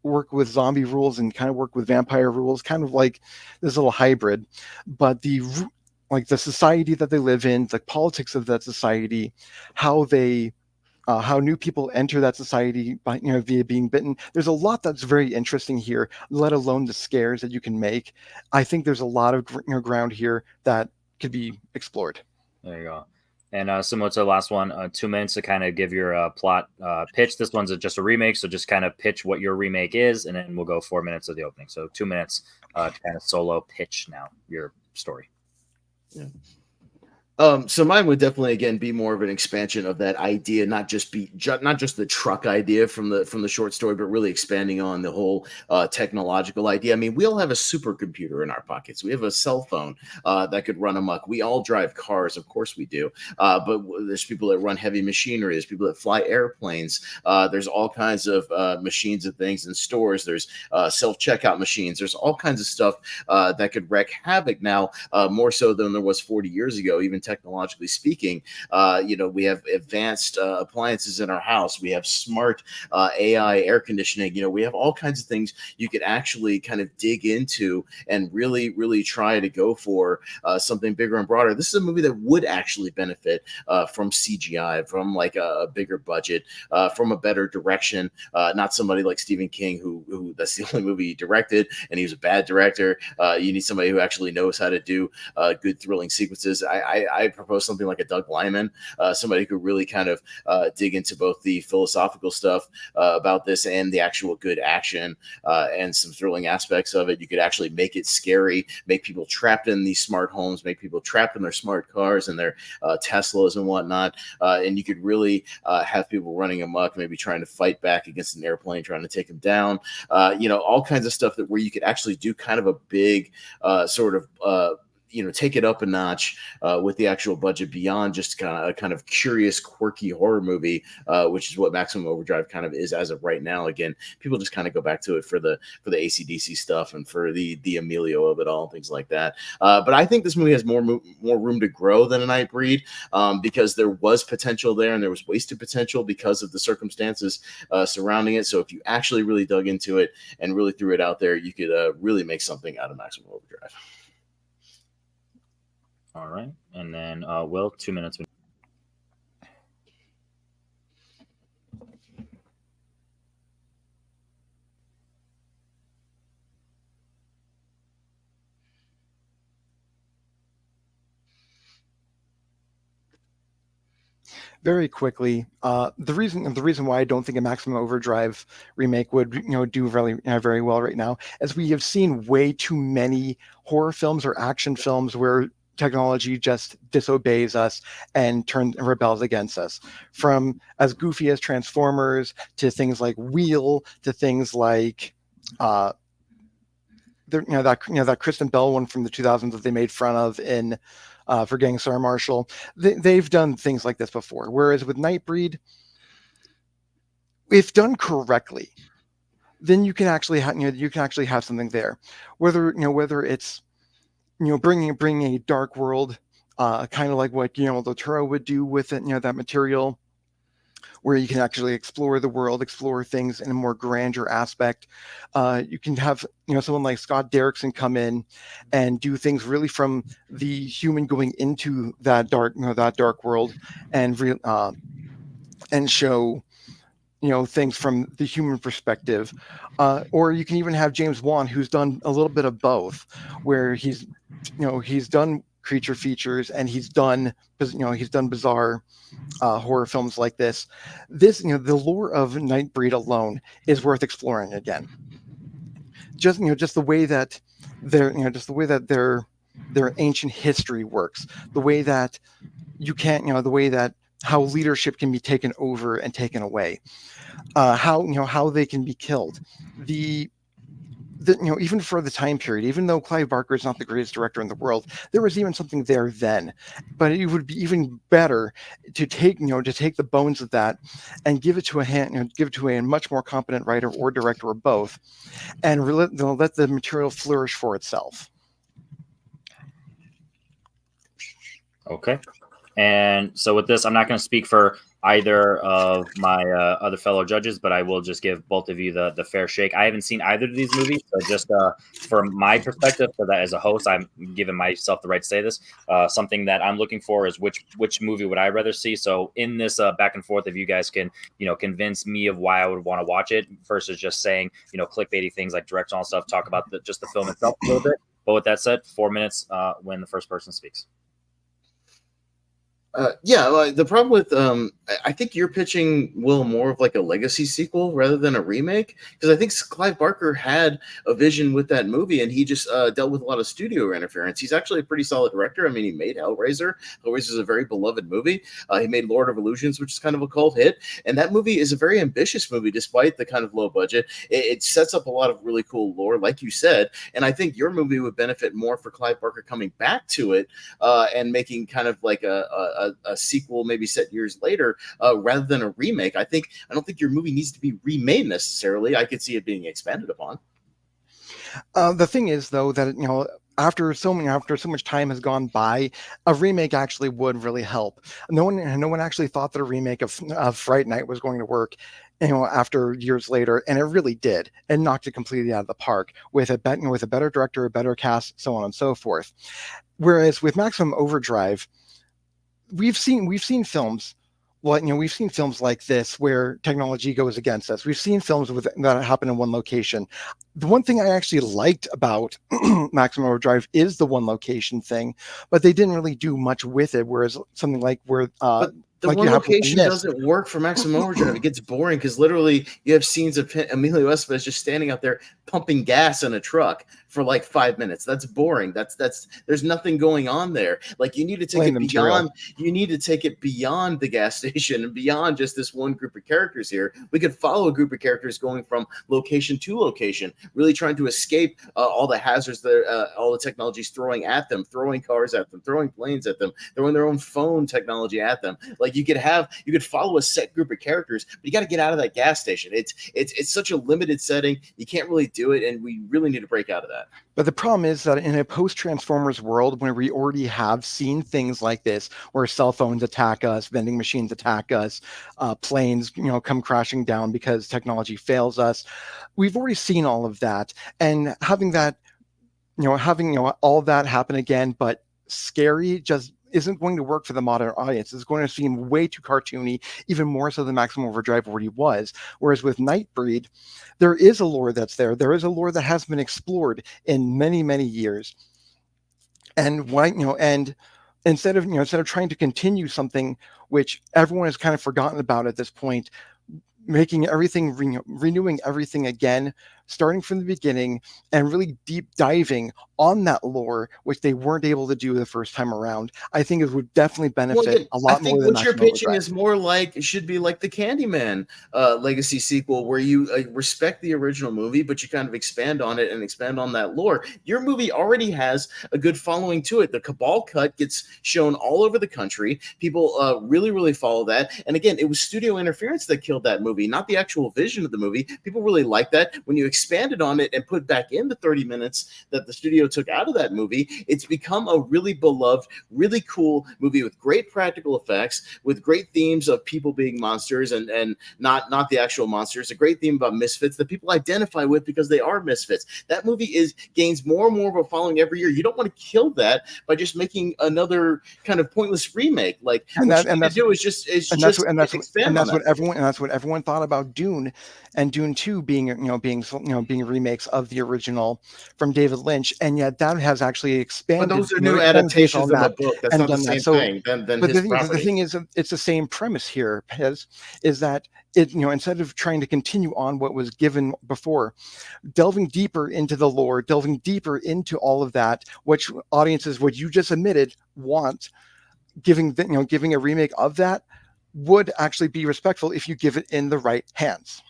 S6: work with zombie rules and kind of work with vampire rules, kind of like this little hybrid. But the society that they live in, the politics of that society, how new people enter that society by, via being bitten. There's a lot that's very interesting here, let alone the scares that you can make. I think there's a lot of ground here that could be explored.
S2: There you go. And similar to the last one, 2 minutes to kind of give your plot pitch. This one's just a remake, so just kind of pitch what your remake is, and then we'll go 4 minutes of the opening. So 2 minutes to kind of solo pitch now your story.
S5: Yeah. So mine would definitely again be more of an expansion of that idea, not just the truck idea from the short story, but really expanding on the whole technological idea. I mean, we all have a supercomputer in our pockets. We have a cell phone that could run amok. We all drive cars, of course we do. But there's people that run heavy machinery. There's people that fly airplanes. There's all kinds of machines and things in stores. There's self-checkout machines. There's all kinds of stuff that could wreak havoc now, more so than there was 40 years ago, even technologically speaking. We have advanced appliances in our house. We have smart AI air conditioning. We have all kinds of things you could actually kind of dig into and really, really try to go for something bigger and broader. This is a movie that would actually benefit from CGI, from like a bigger budget, from a better direction. Not somebody like Stephen King, who that's the only movie he directed, and he was a bad director. You need somebody who actually knows how to do good, thrilling sequences. I propose something like a Doug Liman, somebody who could really kind of dig into both the philosophical stuff about this and the actual good action and some thrilling aspects of it. You could actually make it scary, make people trapped in these smart homes, make people trapped in their smart cars and their Teslas and whatnot. And you could really have people running amok, maybe trying to fight back against an airplane, trying to take them down. All kinds of stuff where you could actually do kind of a big sort of take it up a notch with the actual budget beyond just kind of curious, quirky horror movie, which is what Maximum Overdrive kind of is as of right now. Again, people just kind of go back to it for the AC/DC stuff and for the Emilio of it all, things like that. But I think this movie has more room to grow than A Nightbreed, because there was potential there and there was wasted potential because of the circumstances surrounding it. So if you actually really dug into it and really threw it out there, you could really make something out of Maximum Overdrive.
S2: All right. And then, Will, 2 minutes.
S6: Very quickly, the reason why I don't think a Maximum Overdrive remake would do really very well right now is we have seen way too many horror films or action films where technology just disobeys us and rebels against us. From as goofy as Transformers to things like Wheel to things like that Kristen Bell one from the 2000s that they made fun of in for Gang Sarah Marshall. They've done things like this before. Whereas with Nightbreed, if done correctly, then you can actually have something there. Whether it's bringing a dark world, kind of like what Guillermo del Toro would do with it, that material, where you can actually explore the world, explore things in a more grandeur aspect. You can have someone like Scott Derrickson come in and do things really from the human going into that dark world, and show things from the human perspective. Or you can even have James Wan, who's done a little bit of both, where he's done creature features and he's done bizarre horror films like this. The lore of Nightbreed alone is worth exploring again. Just the way that their ancient history works, the way that how leadership can be taken over and taken away, how they can be killed. Even for the time period, even though Clive Barker is not the greatest director in the world, there was even something there then. But it would be even better to take the bones of that and give it to a much more competent writer or director or both, and let the material flourish for itself.
S2: Okay. And so with this, I'm not going to speak for either of my other fellow judges, but I will just give both of you the fair shake. I haven't seen either of these movies, so just from my perspective, so that as a host, I'm giving myself the right to say this. Something that I'm looking for is which movie would I rather see. So in this back and forth, if you guys can convince me of why I would want to watch it versus just saying clickbaity things like directional stuff, talk about just the film itself a little bit. But with that said, 4 minutes when the first person speaks.
S5: The problem with I think you're pitching Will more of like a legacy sequel rather than a remake, because I think Clive Barker had a vision with that movie and he just dealt with a lot of studio interference. He's actually a pretty solid director. I mean, he made Hellraiser. Hellraiser is a very beloved movie. He made Lord of Illusions, which is kind of a cult hit, and that movie is a very ambitious movie despite the kind of low budget. It sets up a lot of really cool lore, like you said, and I think your movie would benefit more for Clive Barker coming back to it and making kind of like a sequel, maybe set years later, rather than a remake. I don't think your movie needs to be remade necessarily. I could see it being expanded upon.
S6: The thing is, though, that after so much time has gone by, a remake actually would really help. No one actually thought that a remake of Fright Night was going to work, after years later, and it really did, and knocked it completely out of the park with a better director, a better cast, so on and so forth. Whereas with Maximum Overdrive, we've seen films. Well, we've seen films like this where technology goes against us. We've seen films that happen in one location. The one thing I actually liked about Maximum Overdrive is the one location thing, but they didn't really do much with it. Whereas something like
S5: the one location doesn't work for Maximum Overdrive. It gets boring because literally you have scenes of Emilio Estevez just standing out there pumping gas in a truck for like 5 minutes. That's boring. That's there's nothing going on there. Like you need to take it beyond. You need to take it beyond the gas station and beyond just this one group of characters here. We could follow a group of characters going from location to location, really trying to escape all the hazards that all the technology's throwing at them, throwing cars at them, throwing planes at them, throwing their own phone technology at them. Like you could follow a set group of characters, but you got to get out of that gas station. It's such a limited setting. You can't really do it, and we really need to break out of that.
S6: But the problem is that in a post-Transformers world, where we already have seen things like this, where cell phones attack us, vending machines attack us, planes, come crashing down because technology fails us, we've already seen all of that. And having that, all of that happen again, but scary, just isn't going to work for the modern audience. It's going to seem way too cartoony, even more so than Maximum Overdrive already was. Whereas with Nightbreed, there is a lore that's there. There is a lore that has been explored in many, many years. And and instead of trying to continue something which everyone has kind of forgotten about at this point, making everything, renewing everything again, starting from the beginning, and really deep diving on that lore, which they weren't able to do the first time around, I think it would definitely benefit a lot more than
S5: what you're pitching is more like it should be like the Candyman legacy sequel, where you respect the original movie, but you kind of expand on it and expand on that lore. Your movie already has a good following to it. The Cabal cut gets shown all over the country. People really, really follow that. And again, it was studio interference that killed that movie, not the actual vision of the movie. People really like that. When you expanded on it and put back in the 30 minutes that the studio took out of that movie, it's become a really beloved, really cool movie with great practical effects, with great themes of people being monsters and not the actual monsters. A great theme about misfits that people identify with because they are misfits. That movie gains more and more of a following every year. You don't want to kill that by just making another kind of pointless remake. Like that's
S6: what everyone thought about Dune, and Dune 2 being remakes of the original from David Lynch, and yet that has actually expanded.
S5: But those are new adaptations of the book. That's not the same thing.
S6: But the thing is, it's the same premise here. Is that it? Instead of trying to continue on what was given before, delving deeper into the lore, delving deeper into all of that, which audiences, what you just admitted, want, giving a remake of that would actually be respectful if you give it in the right hands.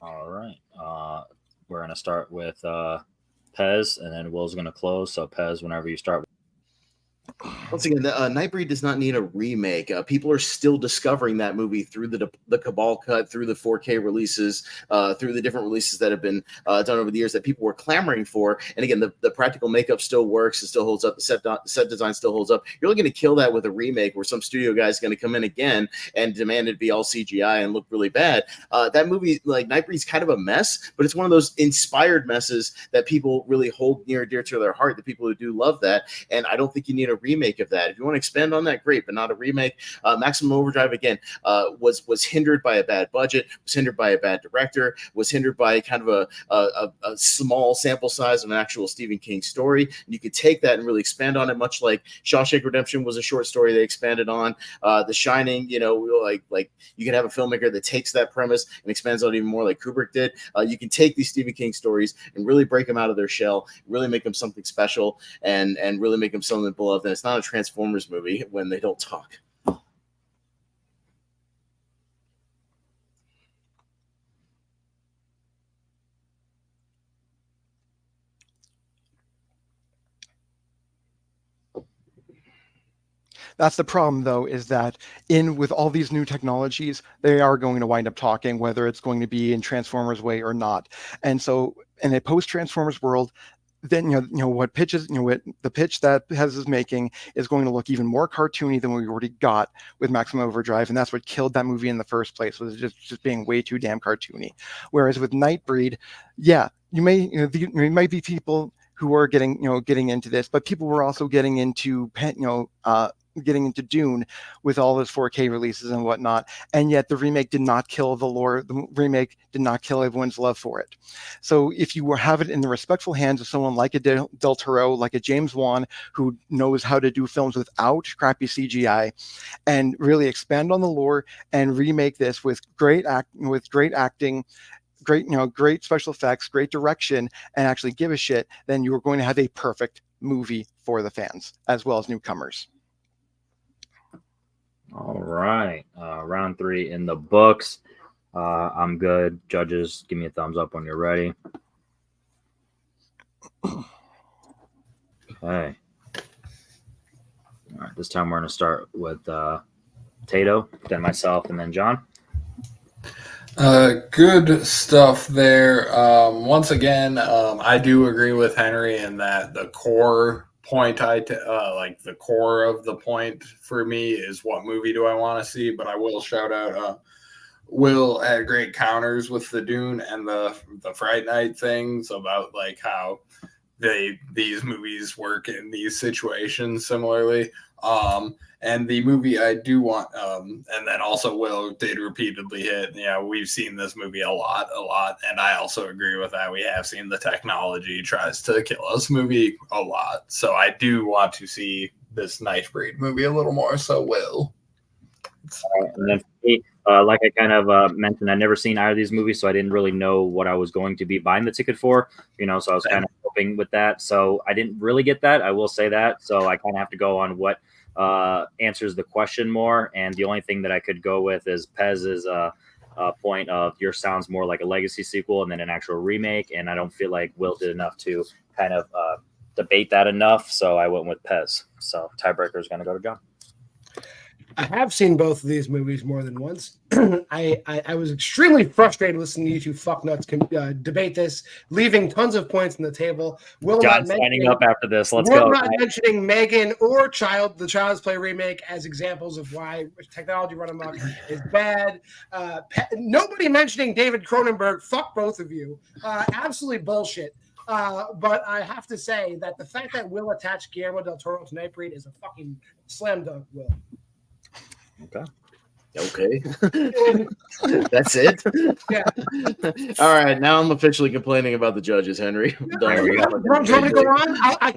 S2: All right. We're going to start with Pez, and then Will's going to close. So Pez, whenever you start.
S5: Once again, Nightbreed does not need a remake. People are still discovering that movie through the Cabal cut, through the 4K releases, through the different releases that have been done over the years that people were clamoring for. And again, the practical makeup still works. It still holds up. The set design still holds up. You're looking to kill that with a remake where some studio guy is going to come in again and demand it be all CGI and look really bad. That movie, like Nightbreed's kind of a mess, but it's one of those inspired messes that people really hold near and dear to their heart, the people who do love that. And I don't think you need a remake of that. If you want to expand on that, great, but not a remake. Maximum Overdrive again was hindered by a bad budget, was hindered by a bad director, was hindered by kind of a small sample size of an actual Stephen King story. And you could take that and really expand on it, much like Shawshank Redemption was a short story they expanded on. The Shining, like you can have a filmmaker that takes that premise and expands on it even more, like Kubrick did. You can take these Stephen King stories and really break them out of their shell, really make them something special, and really make them something beloved. And it's not a Transformers movie when they don't talk.
S6: That's the problem, though, is that with all these new technologies, they are going to wind up talking, whether it's going to be in Transformers way or not. And so in a post-Transformers world, then what the pitch that Pez is making is going to look even more cartoony than we already got with Maximum Overdrive, and that's what killed that movie in the first place, was just being way too damn cartoony. Whereas with Nightbreed, yeah, you might be people who are getting into this, but people were also getting into Dune with all those 4K releases and whatnot, and yet the remake did not kill the lore. The remake did not kill everyone's love for it. So if you have it in the respectful hands of someone like a Del Toro, like a James Wan, who knows how to do films without crappy CGI, and really expand on the lore and remake this with great acting, great special effects, great direction, and actually give a shit, then you're going to have a perfect movie for the fans as well as newcomers.
S2: All right. Round 3 in the books. I'm good. Judges, give me a thumbs up when you're ready. Okay. All right. This time we're going to start with Tato, then myself, and then John.
S3: Good stuff there. Once again, I do agree with Henry in that the core point like the core of the point for me is what movie do I want to see, but I will shout out Will had great counters with the Dune and the Fright Night things about like how these movies work in these situations similarly. And the movie I do want, and then also Will did repeatedly hit, we've seen this movie a lot, and I also agree with that. We have seen the technology tries to kill us movie a lot. So I do want to see this Nightbreed movie a little more, so Will.
S2: And then for me, like I kind of mentioned, I'd never seen either of these movies, so I didn't really know what I was going to be buying the ticket for, so I was kind of hoping with that. So I didn't really get that, I will say that. So I kind of have to go on what answers the question more, and the only thing that I could go with is Pez's point of yours sounds more like a legacy sequel and then an actual remake, and I don't feel like Will did enough to kind of debate that enough, so I went with Pez. So tiebreaker is going to go to John.
S4: I have seen both of these movies more than once. I was extremely frustrated listening to you two fucknuts debate this, leaving tons of points on the table.
S2: John's signing up after this. Let's go.
S4: We're not mentioning Megan or the Child's Play remake as examples of why technology run amok is bad. Nobody mentioning David Cronenberg. Fuck both of you. Absolutely bullshit. But I have to say that the fact that Will attached Guillermo del Toro to Nightbreed is a fucking slam dunk, Will.
S5: Okay. That's it?
S4: Yeah.
S5: All right. Now I'm officially complaining about the judges, Henry.
S4: Do you want me to go on?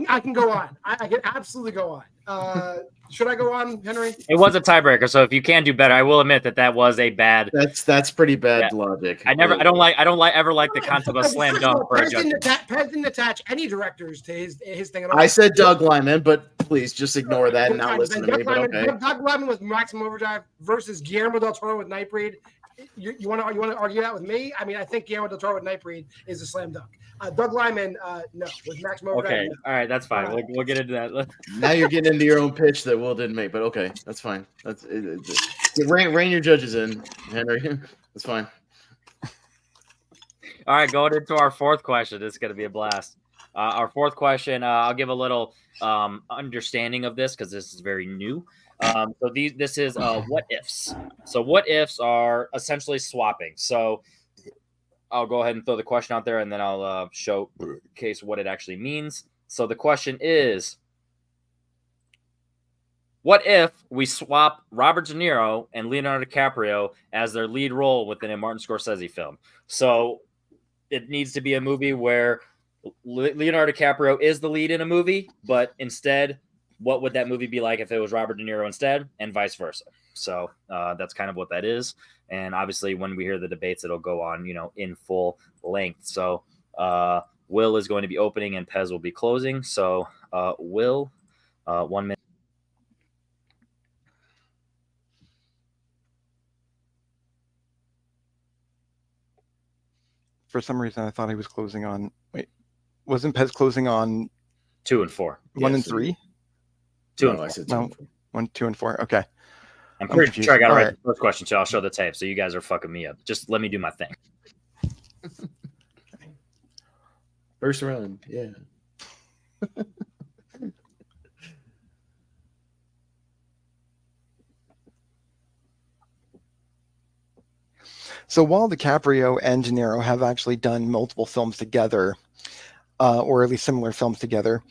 S4: I can go on. I can absolutely go on. Should I go on, Henry?
S2: It was a tiebreaker, so if you can do better, I will admit that was a bad.
S5: That's pretty bad logic.
S2: I don't ever like the concept of a slam dunk for a judge.
S4: Pez didn't attach any directors to his thing at all.
S5: I said Doug Liman, but please just ignore that and not listen to me. But okay.
S4: Doug Liman with Maximum Overdrive versus Guillermo del Toro with Nightbreed. You want to argue that with me? I mean, I think Guillermo del Toro with Nightbreed is a slam dunk. Doug Lyman, no. With Max Mover,
S2: Okay,
S4: no.
S2: all right, that's fine. We'll get into that.
S5: Now you're getting into your own pitch that Will didn't make, but okay, that's fine. Rein your judges in, Henry. That's fine.
S2: All right, going into our fourth question. This is going to be a blast. Our fourth question, I'll give a little understanding of this because this is very new. This is what ifs. So what ifs are essentially swapping. So I'll go ahead and throw the question out there, and then I'll showcase what it actually means. So the question is, what if we swap Robert De Niro and Leonardo DiCaprio as their lead role within a Martin Scorsese film? So it needs to be a movie where Leonardo DiCaprio is the lead in a movie, but instead, what would that movie be like if it was Robert De Niro instead, and vice versa? So that's kind of what that is. And obviously, when we hear the debates, it'll go on, in full length. So Will is going to be opening and Pez will be closing. So Will, 1 minute.
S6: For some reason, I thought he was closing on. Wait, wasn't Pez closing on
S2: 2 and 4?
S6: 1 and 3?
S2: 2 and 4.
S5: I said 2 and 4.
S6: 1, 2, and 4. Okay.
S2: I'm pretty
S6: confused.
S2: sure I got
S6: All
S2: right
S6: right.
S2: the first question, so I'll show the tape. So you guys are fucking me up. Just let me do my thing.
S5: First round, yeah.
S6: So while DiCaprio and De Niro have actually done multiple films together, or at least similar films together,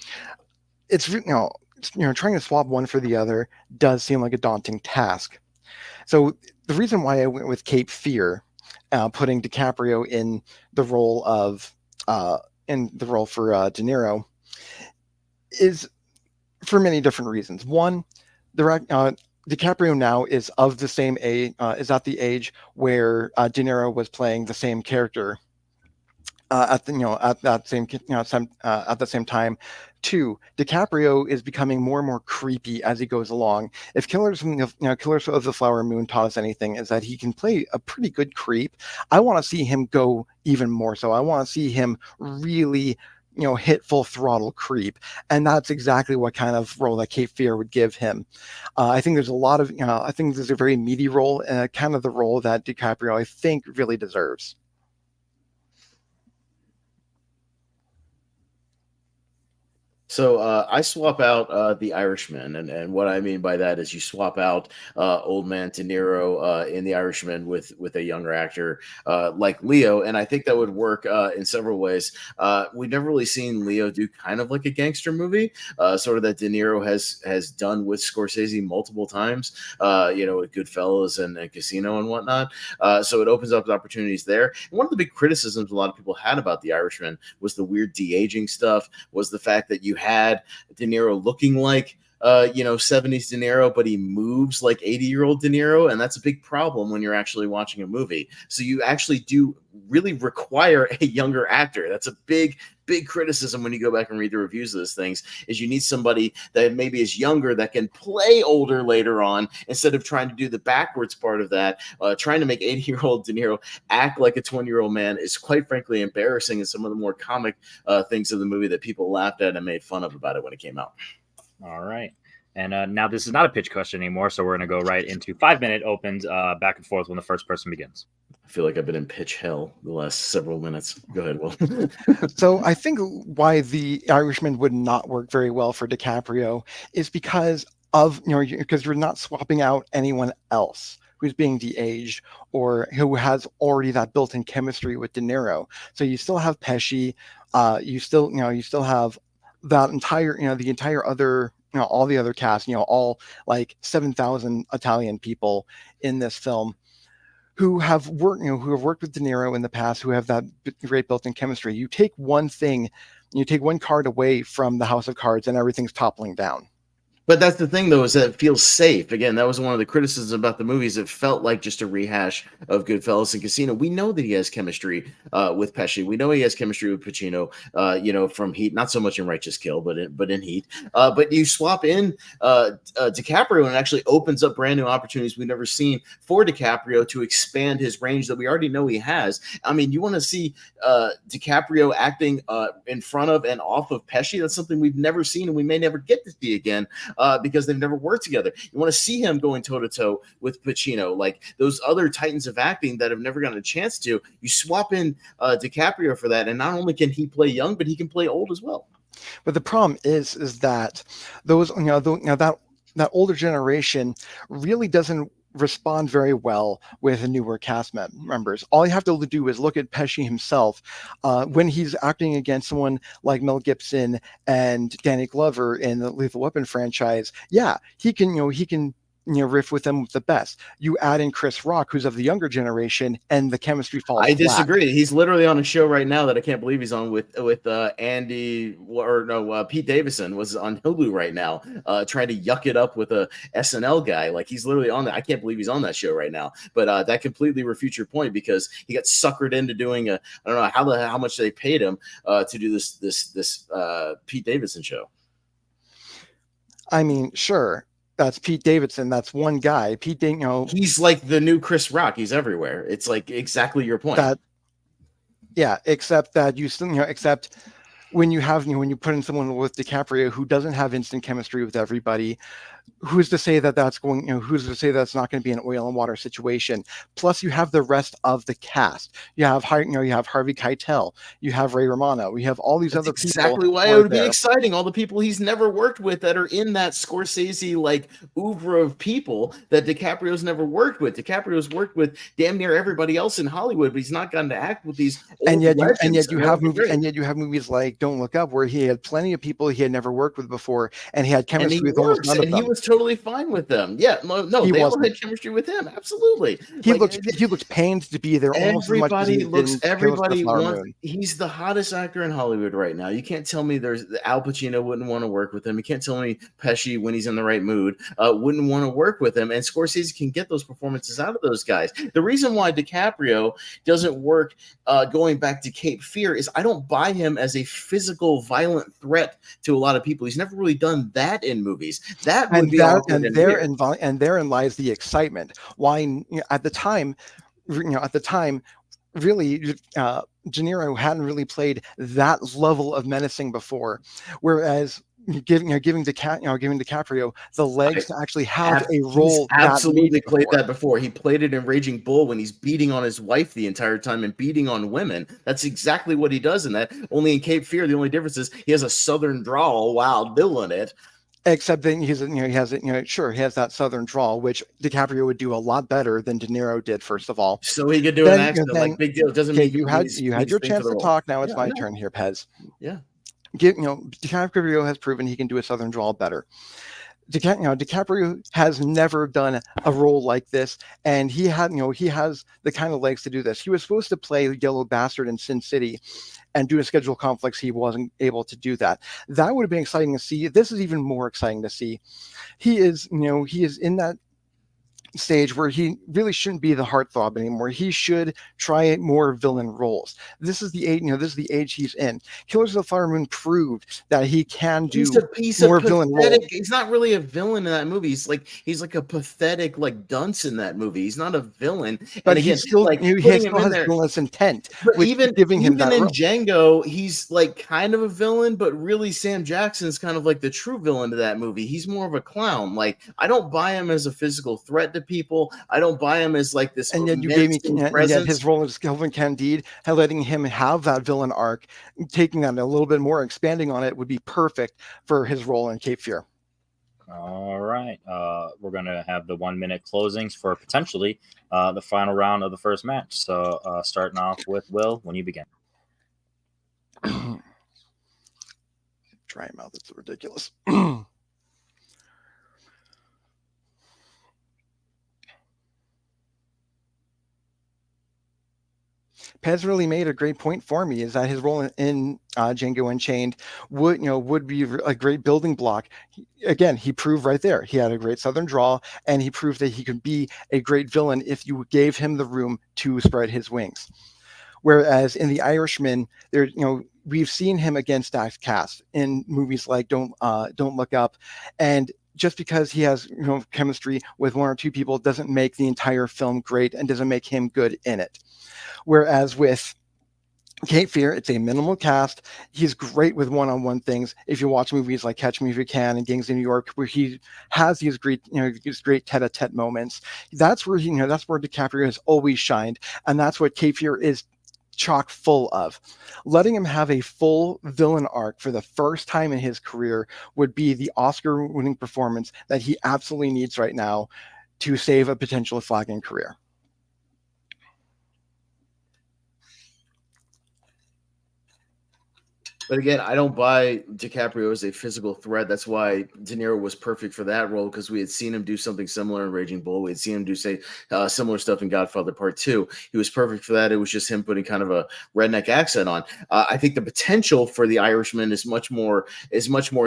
S6: it's trying to swap one for the other does seem like a daunting task. So the reason why I went with Cape Fear, putting DiCaprio in the role for De Niro, is for many different reasons. One, DiCaprio now is of the same age, is at the age where De Niro was playing the same character at the same time. Two, DiCaprio is becoming more and more creepy as he goes along. If Killers of the Flower Moon taught us anything, is that he can play a pretty good creep. I want to see him go even more so. I want to see him really hit full throttle creep, and that's exactly what kind of role that Cape Fear would give him. I think there's I think there's a very meaty role, kind of the role that DiCaprio I think really deserves.
S5: So I swap out The Irishman, and what I mean by that is you swap out old man De Niro in The Irishman with a younger actor like Leo, and I think that would work in several ways. We've never really seen Leo do kind of like a gangster movie, sort of that De Niro has done with Scorsese multiple times, with Goodfellas and Casino and whatnot. So it opens up opportunities there. And one of the big criticisms a lot of people had about The Irishman was the weird de-aging stuff, was the fact that you had De Niro looking like 70s De Niro, but he moves like 80-year-old De Niro, and that's a big problem when you're actually watching a movie. So you actually do really require a younger actor. That's a big criticism when you go back and read the reviews of those things, is you need somebody that maybe is younger that can play older later on, instead of trying to do the backwards part of that. Trying to make 80-year-old De Niro act like a 20-year-old man is quite frankly embarrassing, in some of the more comic things of the movie that people laughed at and made fun of about it when it came out.
S2: All right. And now this is not a pitch question anymore, so we're going to go right into 5-minute opens back and forth when the first person begins.
S5: I feel like I've been in pitch hell the last several minutes. Go ahead, Will.
S6: So I think why The Irishman would not work very well for DiCaprio is because you're not swapping out anyone else who's being de-aged or who has already that built-in chemistry with De Niro. So you still have Pesci, you still have that entire, the entire other, all the other cast, all like 7,000 Italian people in this film who have worked with De Niro in the past, who have that great built-in chemistry. You take one card away from the House of Cards and everything's toppling down.
S5: But that's the thing, though, is that it feels safe. Again, that was one of the criticisms about the movies. It felt like just a rehash of Goodfellas and Casino. We know that he has chemistry with Pesci. We know he has chemistry with Pacino. From Heat, not so much in Righteous Kill, but in Heat. But you swap in DiCaprio, and it actually opens up brand new opportunities we've never seen for DiCaprio to expand his range that we already know he has. I mean, you want to see DiCaprio acting in front of and off of Pesci? That's something we've never seen, and we may never get to see again. Because they've never worked together. You want to see him going toe-to-toe with Pacino, like those other titans of acting that have never gotten a chance to. You swap in DiCaprio for that, and not only can he play young, but he can play old as well.
S6: But the problem is that those, that older generation really doesn't respond very well with the newer cast members. All you have to do is look at Pesci himself when he's acting against someone like Mel Gibson and Danny Glover in the Lethal Weapon franchise. Yeah, he can riff with them with the best. You add in Chris Rock, who's of the younger generation, and the chemistry falls
S5: I
S6: flat.
S5: disagree. He's literally on a show right now that I can't believe he's on with Pete Davidson was on Hulu right now, trying to yuck it up with a SNL guy. Like, he's literally on that. I can't believe he's on that show right now. But that completely refutes your point, because he got suckered into doing I don't know how much they paid him to do this Pete Davidson show.
S6: I mean, sure. That's Pete Davidson. That's one guy.
S5: He's like the new Chris Rock. He's everywhere. It's like exactly your point.
S6: Except that you still, except when you have, when you put in someone with DiCaprio who doesn't have instant chemistry with everybody, who's to say that that's going, who's to say that's not going to be an oil and water situation? Plus, you have the rest of the cast. You have, you have Harvey Keitel, you have Ray Romano, you have all these other people.
S5: Exactly why it would be exciting. All the people he's never worked with that are in that Scorsese like oeuvre of people that DiCaprio's never worked with. DiCaprio's worked with damn near everybody else in Hollywood, but he's not gotten to act with these old
S6: and yet
S5: legends.
S6: you have movies like Don't Look Up, where he had plenty of people he had never worked with before, and he had chemistry with almost none of them.
S5: He was totally fine with them. Yeah, they all had chemistry with him. Absolutely.
S6: He looks pained to be there.
S5: Everybody wants. He's the hottest actor in Hollywood right now. You can't tell me Al Pacino wouldn't want to work with him. You can't tell me Pesci, when he's in the right mood, wouldn't want to work with him. And Scorsese can get those performances out of those guys. The reason why DiCaprio doesn't work, going back to Cape Fear, is I don't buy him as a physical, violent threat to a lot of people. He's never really done that in movies. That would be
S6: and therein lies the excitement. Why at the time, really, De Niro hadn't really played that level of menacing before, whereas giving DiCaprio the legs to actually have a role.
S5: He's absolutely played that before. He played it in Raging Bull when he's beating on his wife the entire time and beating on women. That's exactly what he does in that. Only in Cape Fear, the only difference is he has a southern drawl, Wild Bill in it.
S6: Except that he has that southern drawl, which DiCaprio would do a lot better than De Niro did. First of all,
S5: so he could do an accent like big deal. It doesn't mean
S6: you had your chance to talk. Now it's my turn here, Pez.
S5: Yeah,
S6: DiCaprio has proven he can do a southern drawl better. DiCaprio has never done a role like this, and he has the kind of legs to do this. He was supposed to play the Yellow Bastard in Sin City, and due to schedule conflicts, he wasn't able to do that. That would have been exciting to see. This is even more exciting to see. He is in that stage where he really shouldn't be the heartthrob anymore. He should try more villain roles. This is the age, this is the age he's in. Killers of the Flower Moon proved that he can do more villain roles.
S5: He's not really a villain in that movie. He's like a pathetic dunce in that movie. He's not a villain.
S6: But he still has villainous intent.
S5: But even in Django, he's like kind of a villain, but really Sam Jackson's kind of like the true villain to that movie. He's more of a clown. Like, I don't buy him as a physical threat to people. I don't buy him as like this.
S6: And yet you gave me his role as Kelvin Candide, letting him have that villain arc, taking that a little bit more, expanding on it would be perfect for his role in Cape Fear.
S2: All right. We're going to have the 1 minute closings for potentially the final round of the first match. So starting off with Will, when you begin.
S6: Dry mouth, it's ridiculous. Pez really made a great point for me, is that his role in Django Unchained would be a great building block. Again, he proved right there. He had a great Southern drawl, and he proved that he could be a great villain if you gave him the room to spread his wings. Whereas in The Irishman, we've seen him against stacked cast in movies like Don't Look Up, and just because he has chemistry with one or two people doesn't make the entire film great and doesn't make him good in it. Whereas with Cape Fear, it's a minimal cast. He's great with one-on-one things. If you watch movies like Catch Me If You Can and Gangs of New York, where he has these great tete-a-tete moments, that's where DiCaprio has always shined, and that's what Cape Fear is chock full of. Letting him have a full villain arc for the first time in his career would be the Oscar-winning performance that he absolutely needs right now to save a potential flagging career.
S5: But again, I don't buy DiCaprio as a physical threat. That's why De Niro was perfect for that role, because we had seen him do something similar in Raging Bull. We had seen him do, similar stuff in Godfather Part 2. He was perfect for that. It was just him putting kind of a redneck accent on. I think the potential for The Irishman is much more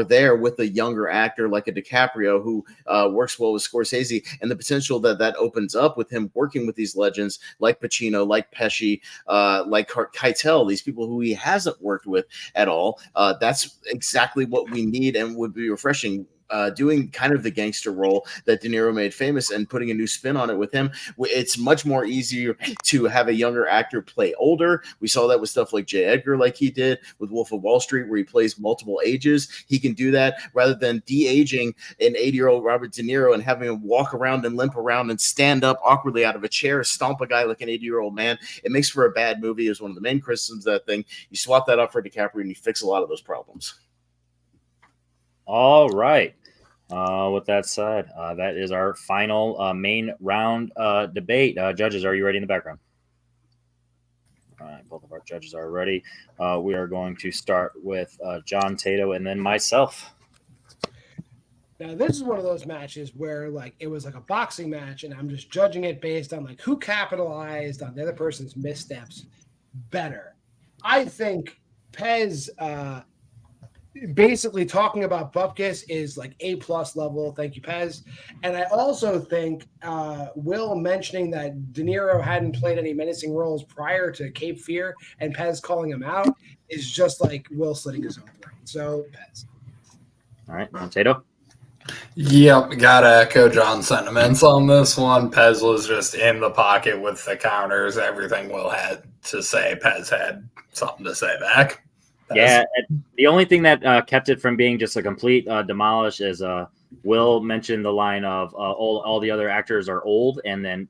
S5: there with a younger actor like a DiCaprio who works well with Scorsese, and the potential that opens up with him working with these legends like Pacino, like Pesci, like Keitel, these people who he hasn't worked with at all. That's exactly what we need and would be refreshing. Doing kind of the gangster role that De Niro made famous and putting a new spin on it with him. It's much more easier to have a younger actor play older. We saw that with stuff like J. Edgar, like he did with Wolf of Wall Street, where he plays multiple ages. He can do that rather than de-aging an 80-year-old Robert De Niro and having him walk around and limp around and stand up awkwardly out of a chair, stomp a guy like an 80-year-old man. It makes for a bad movie. Is one of the main criticisms of that thing. You swap that up for DiCaprio and you fix a lot of those problems.
S2: All right. With that said, that is our final main round debate. Judges, are you ready in the background? All right, both of our judges are ready. We are going to start with John Tato and then myself.
S4: Now, this is one of those matches where it was like a boxing match, and I'm just judging it based on who capitalized on the other person's missteps better. I think Pez basically talking about Bupkis is A+ level. Thank you, Pez. And I also think Will mentioning that De Niro hadn't played any menacing roles prior to Cape Fear and Pez calling him out is just like Will slitting his own brain. So, Pez.
S2: All right, Tato.
S3: Yep, gotta echo John's sentiments on this one. Pez was just in the pocket with the counters. Everything Will had to say, Pez had something to say back.
S2: Yeah, the only thing that kept it from being just a complete demolish is Will mentioned the line of all the other actors are old, and then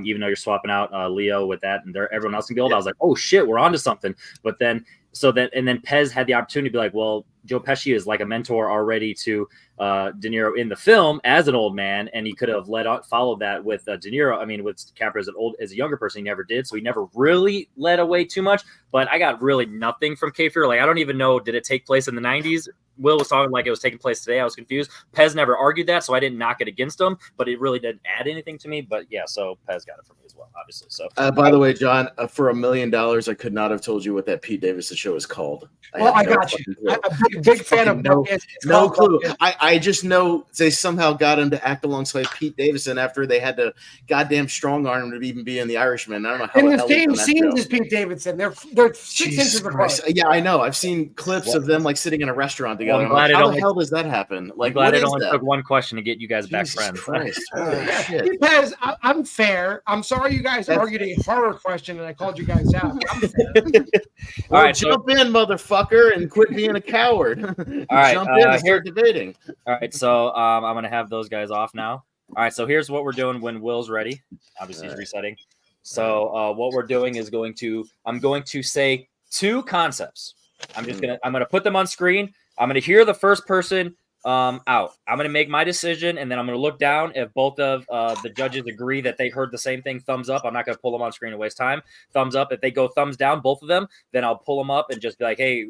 S2: even though you're swapping out Leo with that, and everyone else can be old, I was like, oh shit, we're onto something. But then Pez had the opportunity to be like, well, Joe Pesci is like a mentor already to De Niro in the film as an old man, and he could have followed that with De Niro. I mean, with DiCaprio as a younger person, he never did, so he never really led away too much. But I got really nothing from Cape Fear. I don't even know, did it take place in the 90s? Will was talking like it was taking place today. I was confused. Pez never argued that, so I didn't knock it against him, but it really didn't add anything to me. But yeah, so Pez got it for me as well, obviously. So
S5: by the way, John, for $1 million, I could not have told you what that Pete Davidson show is called.
S4: I got you. I'm a big fan of Bupkis.
S5: No clue. I just know they somehow got him to act alongside Pete Davidson after they had to goddamn strong arm him to even be in The Irishman. I don't know how.
S4: In the same scenes as Pete Davidson, they're 6 inches apart.
S5: Yeah, I know. I've seen clips of them sitting in a restaurant together.
S2: Well,
S5: how the hell does that happen?
S2: I'm glad it only took one question to get you guys back friends.
S5: Christ.
S4: Because I'm fair. I'm sorry you guys argued a horror question and I called you guys out. I'm fair.
S5: All right, jump in, motherfucker, and quit being a coward.
S2: All right,
S5: jump in and start debating.
S2: All right, so I'm going to have those guys off now. All right, so here's what we're doing when Will's ready. Obviously, he's resetting. So what we're doing is I'm going to say two concepts. I'm going to put them on screen. I'm going to hear the first person out. I'm going to make my decision, and then I'm going to look down. If both of the judges agree that they heard the same thing, thumbs up. I'm not going to pull them on screen and waste time. Thumbs up. If they go thumbs down, both of them, then I'll pull them up and just be like, hey,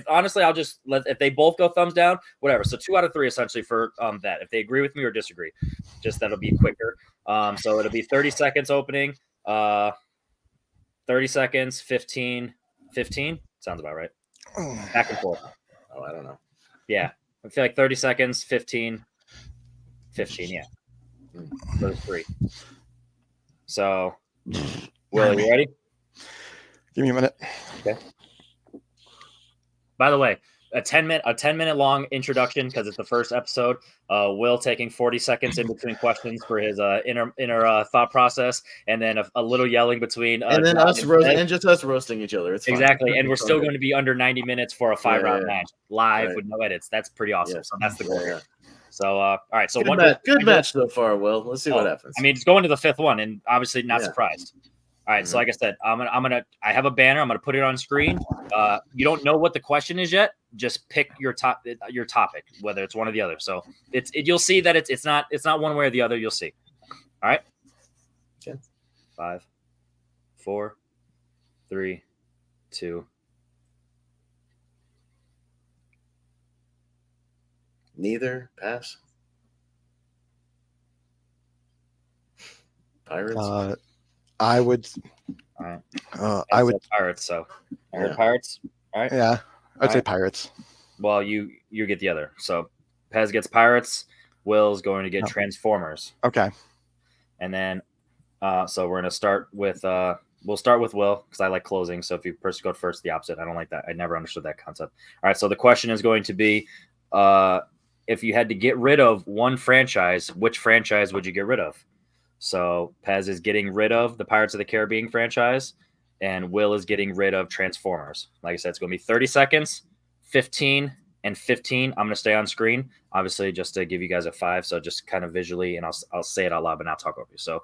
S2: I'll just if they both go thumbs down, whatever. So 2 out of 3 essentially for that. If they agree with me or disagree, just that'll be quicker. So it'll be 30 seconds opening, 30 30 seconds, 15, 15. Sounds about right. Back and forth.
S5: Oh, I don't know.
S2: Yeah. I feel like 30 seconds, 15, 15. Yeah. Those three. So, Will, are you ready?
S6: Give me a minute.
S2: Okay. By the way, a 10-minute long introduction because it's the first episode. Will taking 40 seconds in between questions for his inner thought process, and then a little yelling between.
S5: And then
S2: John
S5: us just us roasting each other. It's fine.
S2: Exactly, and we're still going to be under 90 minutes for a 5-round match live
S5: Right.
S2: with no edits. That's pretty awesome.
S5: Yes.
S2: So that's the goal.
S5: Yeah.
S2: So all right, so
S5: Good match so far, Will. Let's see what happens.
S2: I mean, it's going to the 5th one, and obviously not
S5: Yeah.
S2: surprised. All right, so like I said, I have a banner. I'm gonna put it on screen. You don't know what the question is yet. Just pick your topic, whether it's one or the other. So you'll see that it's not one way or the other. You'll see. All right.
S5: Okay.
S2: 5, 4, 3, 2.
S5: Neither. Pass. Pirates.
S6: I would.
S2: All right.
S6: I would.
S2: Pirates. So I heard
S5: Yeah.
S2: Pirates. All right.
S6: Yeah, I'd say
S2: right.
S6: Pirates.
S2: Well, you get the other. So Pez gets Pirates. Will's going to get Transformers.
S6: Okay.
S2: And then, so we're going to start with. We'll start with Will because I like closing. So if you first go first, the opposite. I don't like that. I never understood that concept. All right. So the question is going to be, if you had to get rid of one franchise, which franchise would you get rid of? So Pez is getting rid of the Pirates of the Caribbean franchise, and Will is getting rid of Transformers. Like I said, it's going to be 30 seconds, 15, and 15. I'm going to stay on screen, obviously, just to give you guys a 5. So just kind of visually, and I'll say it out loud, but not talk over you. So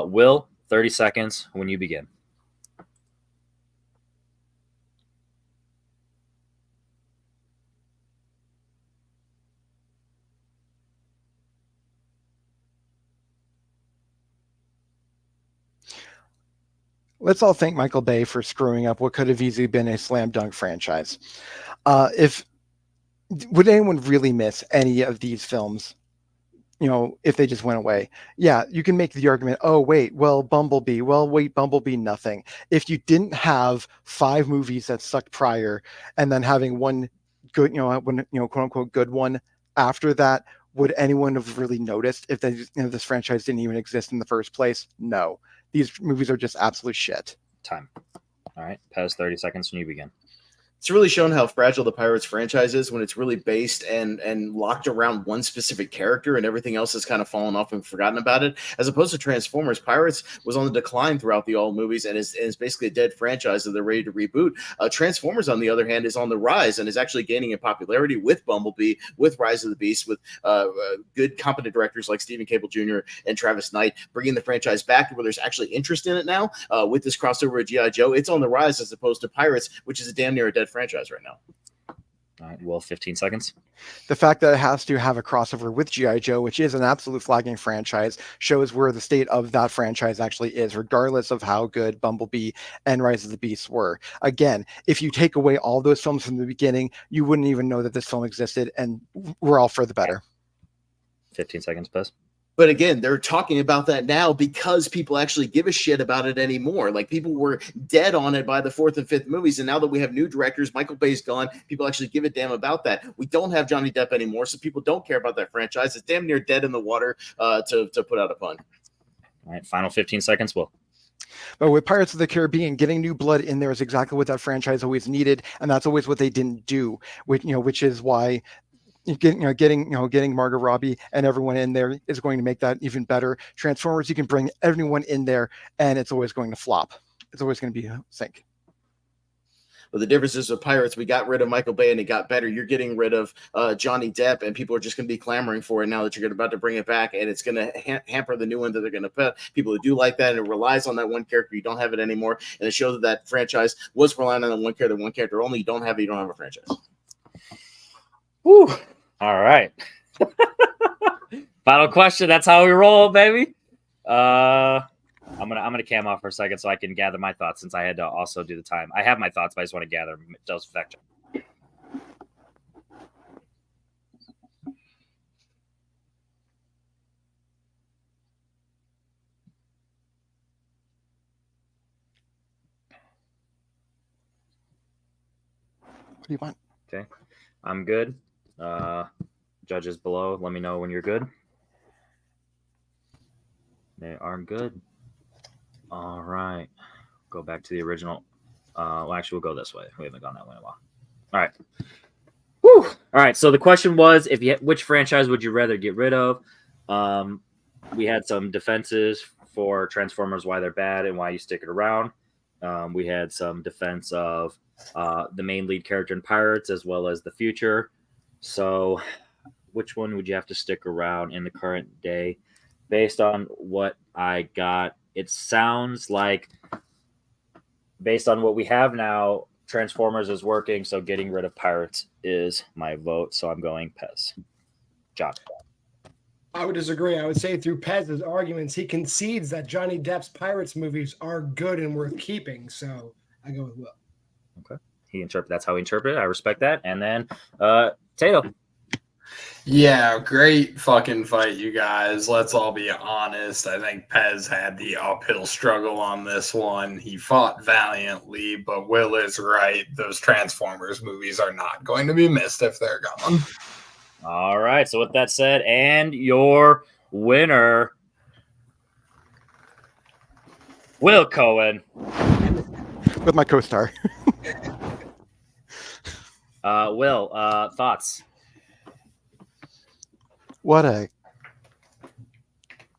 S2: Will, 30 seconds when you begin.
S6: Let's all thank Michael Bay for screwing up what could have easily been a slam dunk franchise. Would anyone really miss any of these films? If they just went away? Yeah, you can make the argument. Oh wait, well Bumblebee. Well wait, Bumblebee, nothing. If you didn't have 5 movies that sucked prior, and then having one good, quote unquote good one after that, would anyone have really noticed if this franchise didn't even exist in the first place? No. These movies are just absolute shit.
S2: Time. All right. Pez, 30 seconds when you begin.
S5: It's really shown how fragile the Pirates franchise is when it's really based and locked around one specific character, and everything else has kind of fallen off and forgotten about it. As opposed to Transformers, Pirates was on the decline throughout the old movies and is basically a dead franchise that they're ready to reboot. Transformers, on the other hand, is on the rise and is actually gaining in popularity with Bumblebee, with Rise of the Beast, with good, competent directors like Stephen Cable Jr. and Travis Knight, bringing the franchise back where there's actually interest in it now. With this crossover with G.I. Joe, it's on the rise as opposed to Pirates, which is a damn near a dead franchise right now.
S2: All right, well, 15 seconds.
S6: The fact that it has to have a crossover with G.I. Joe, which is an absolute flagging franchise, shows where the state of that franchise actually is, regardless of how good Bumblebee and Rise of the Beasts were. Again, if you take away all those films from the beginning, you wouldn't even know that this film existed, and we're all for the better.
S2: 15 seconds, Pez.
S5: But again, they're talking about that now because people actually give a shit about it anymore. Like, people were dead on it by the 4th and 5th movies, and now that we have new directors, Michael Bay's gone, people actually give a damn about that. We don't have Johnny Depp anymore, so people don't care about that franchise. It's damn near dead in the water, to put out a pun.
S2: All right, final 15 seconds, Will.
S6: But with Pirates of the Caribbean, getting new blood in there is exactly what that franchise always needed, and that's always what they didn't do. Which is why getting Margot Robbie and everyone in there is going to make that even better. Transformers, you can bring everyone in there, and it's always going to flop. It's always going to be a sink.
S5: But the difference is with Pirates, we got rid of Michael Bay and it got better. You're getting rid of Johnny Depp, and people are just going to be clamoring for it now that you're about to bring it back, and it's going to hamper the new one that they're going to put. People who do like that, and it relies on that one character. You don't have it anymore, and it shows that franchise was relying on that one character only. You don't have it, you don't have a franchise.
S2: Woo. All right. Final question. That's how we roll, baby. I'm gonna cam off for a second so I can gather my thoughts, since I had to also do the time. I have my thoughts, but I just want to gather those fact check.
S6: What do you want?
S2: Okay, I'm good. Judges below, let me know when you're good. They are good. All right. Go back to the original. Well, actually, we'll go this way. We haven't gone that way in a while. All right. Whew. All right. So the question was, which franchise would you rather get rid of? We had some defenses for Transformers, why they're bad and why you stick it around. We had some defense of the main lead character in Pirates as well as the future. So which one would you have to stick around in the current day? Based on what I got, it sounds like based on what we have now, Transformers is working, so getting rid of Pirates is my vote. So I'm going Pez. John.
S4: I would disagree. I would say through Pez's arguments, he concedes that Johnny Depp's Pirates movies are good and worth keeping. So I go with Will.
S2: Okay. That's how he interpreted it. I respect that. And then Tato.
S3: Yeah, great fucking fight, you guys. Let's all be honest. I think Pez had the uphill struggle on this one. He fought valiantly, but Will is right. Those Transformers movies are not going to be missed if they're gone.
S2: All right. So with that said, and your winner, Will Cohen.
S6: With my co-star.
S2: Will, thoughts?
S6: What a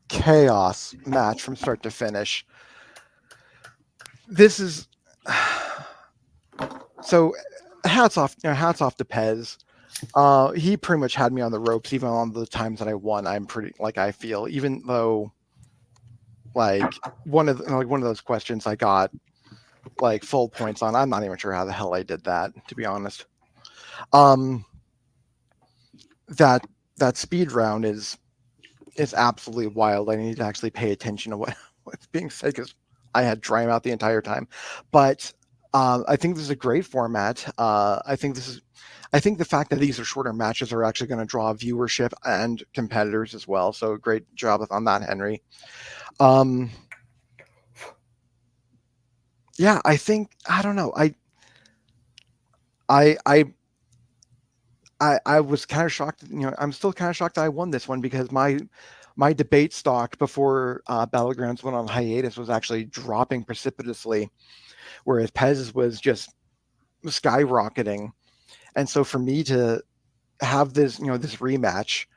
S6: chaos match from start to finish. This is so hats off to Pez. He pretty much had me on the ropes even on the times that I won. I feel, even though like one of those questions I got like full points on. I'm not even sure how the hell I did that, to be honest. That speed round is absolutely wild. I need to actually pay attention to what's being said because I had dry mouth the entire time. But I think this is a great format. I think the fact that these are shorter matches are actually going to draw viewership and competitors as well. So great job on that, Henry. Yeah, I don't know. I was kind of shocked. I'm still kind of shocked that I won this one because my debate stock before Battlegrounds went on hiatus was actually dropping precipitously, whereas Pez was just skyrocketing. And so for me to have this rematch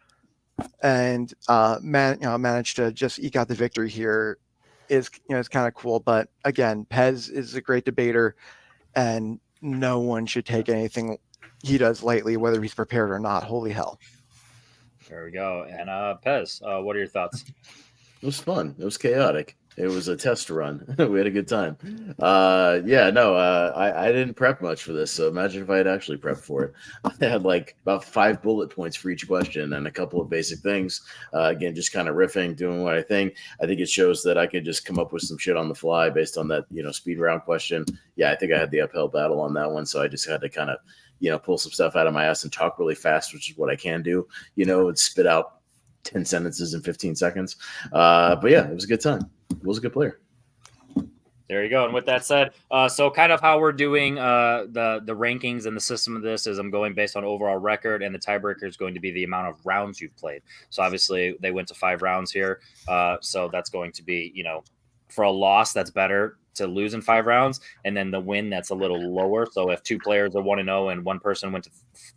S6: and manage to just eke out the victory here is kind of cool. But again, Pez is a great debater, and no one should take anything he does lately, whether he's prepared or not. Holy hell.
S2: There we go. And Pez, what are your thoughts?
S5: It was fun. It was chaotic. It was a test run. We had a good time. I didn't prep much for this, so imagine if I had actually prepped for it. I had like about 5 bullet points for each question and a couple of basic things. Again, just kind of riffing, doing what I think. I think it shows that I could just come up with some shit on the fly based on that, speed round question. Yeah, I think I had the uphill battle on that one, so I just had to kind of pull some stuff out of my ass and talk really fast, which is what I can do, and spit out 10 sentences in 15 seconds. But yeah, it was a good time. It was a good player.
S2: There you go. And with that said, so kind of how we're doing the rankings and the system of this is I'm going based on overall record, and the tiebreaker is going to be the amount of rounds you've played. So obviously they went to 5 rounds here. So that's going to be, for a loss, that's better to lose in 5 rounds, and then the win, that's a little lower. So if 2 players are 1-0 and one person went to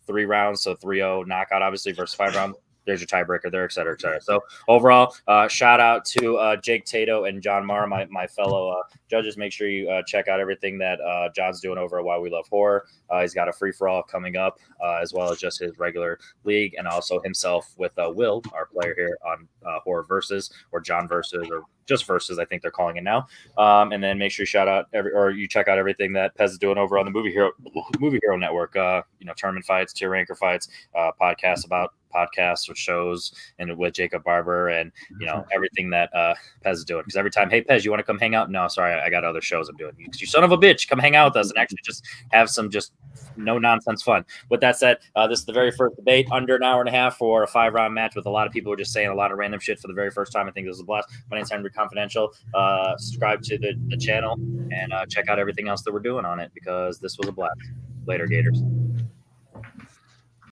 S2: 3 rounds, so 3-0 knockout obviously versus 5 rounds, there's your tiebreaker there, et cetera, et cetera. So overall, shout out to Jake Tato and John Marr, my fellow judges. Make sure you check out everything that John's doing over at Why We Love Horror. He's got a free-for-all coming up, as well as just his regular league, and also himself with Will, our player here on Horror Versus, or John Versus, or just Versus, I think they're calling it now. And then make sure you check out everything that Pez is doing over on the Movie Hero Network. Tournament fights, tier ranker fights, podcasts about podcasts or shows, and with Jacob Barber, and everything that Pez is doing. Because every time, hey Pez, you want to come hang out? No, sorry, I got other shows I'm doing. You son of a bitch, come hang out with us and actually just have some just no nonsense fun. With that said, this is the very first debate, under an hour and a half for a 5-round match with a lot of people who are just saying a lot of random shit for the very first time. I think this is a blast. My name's Henry Confidential. Subscribe to the channel and check out everything else that we're doing on it, because this was a blast. Later, Gators.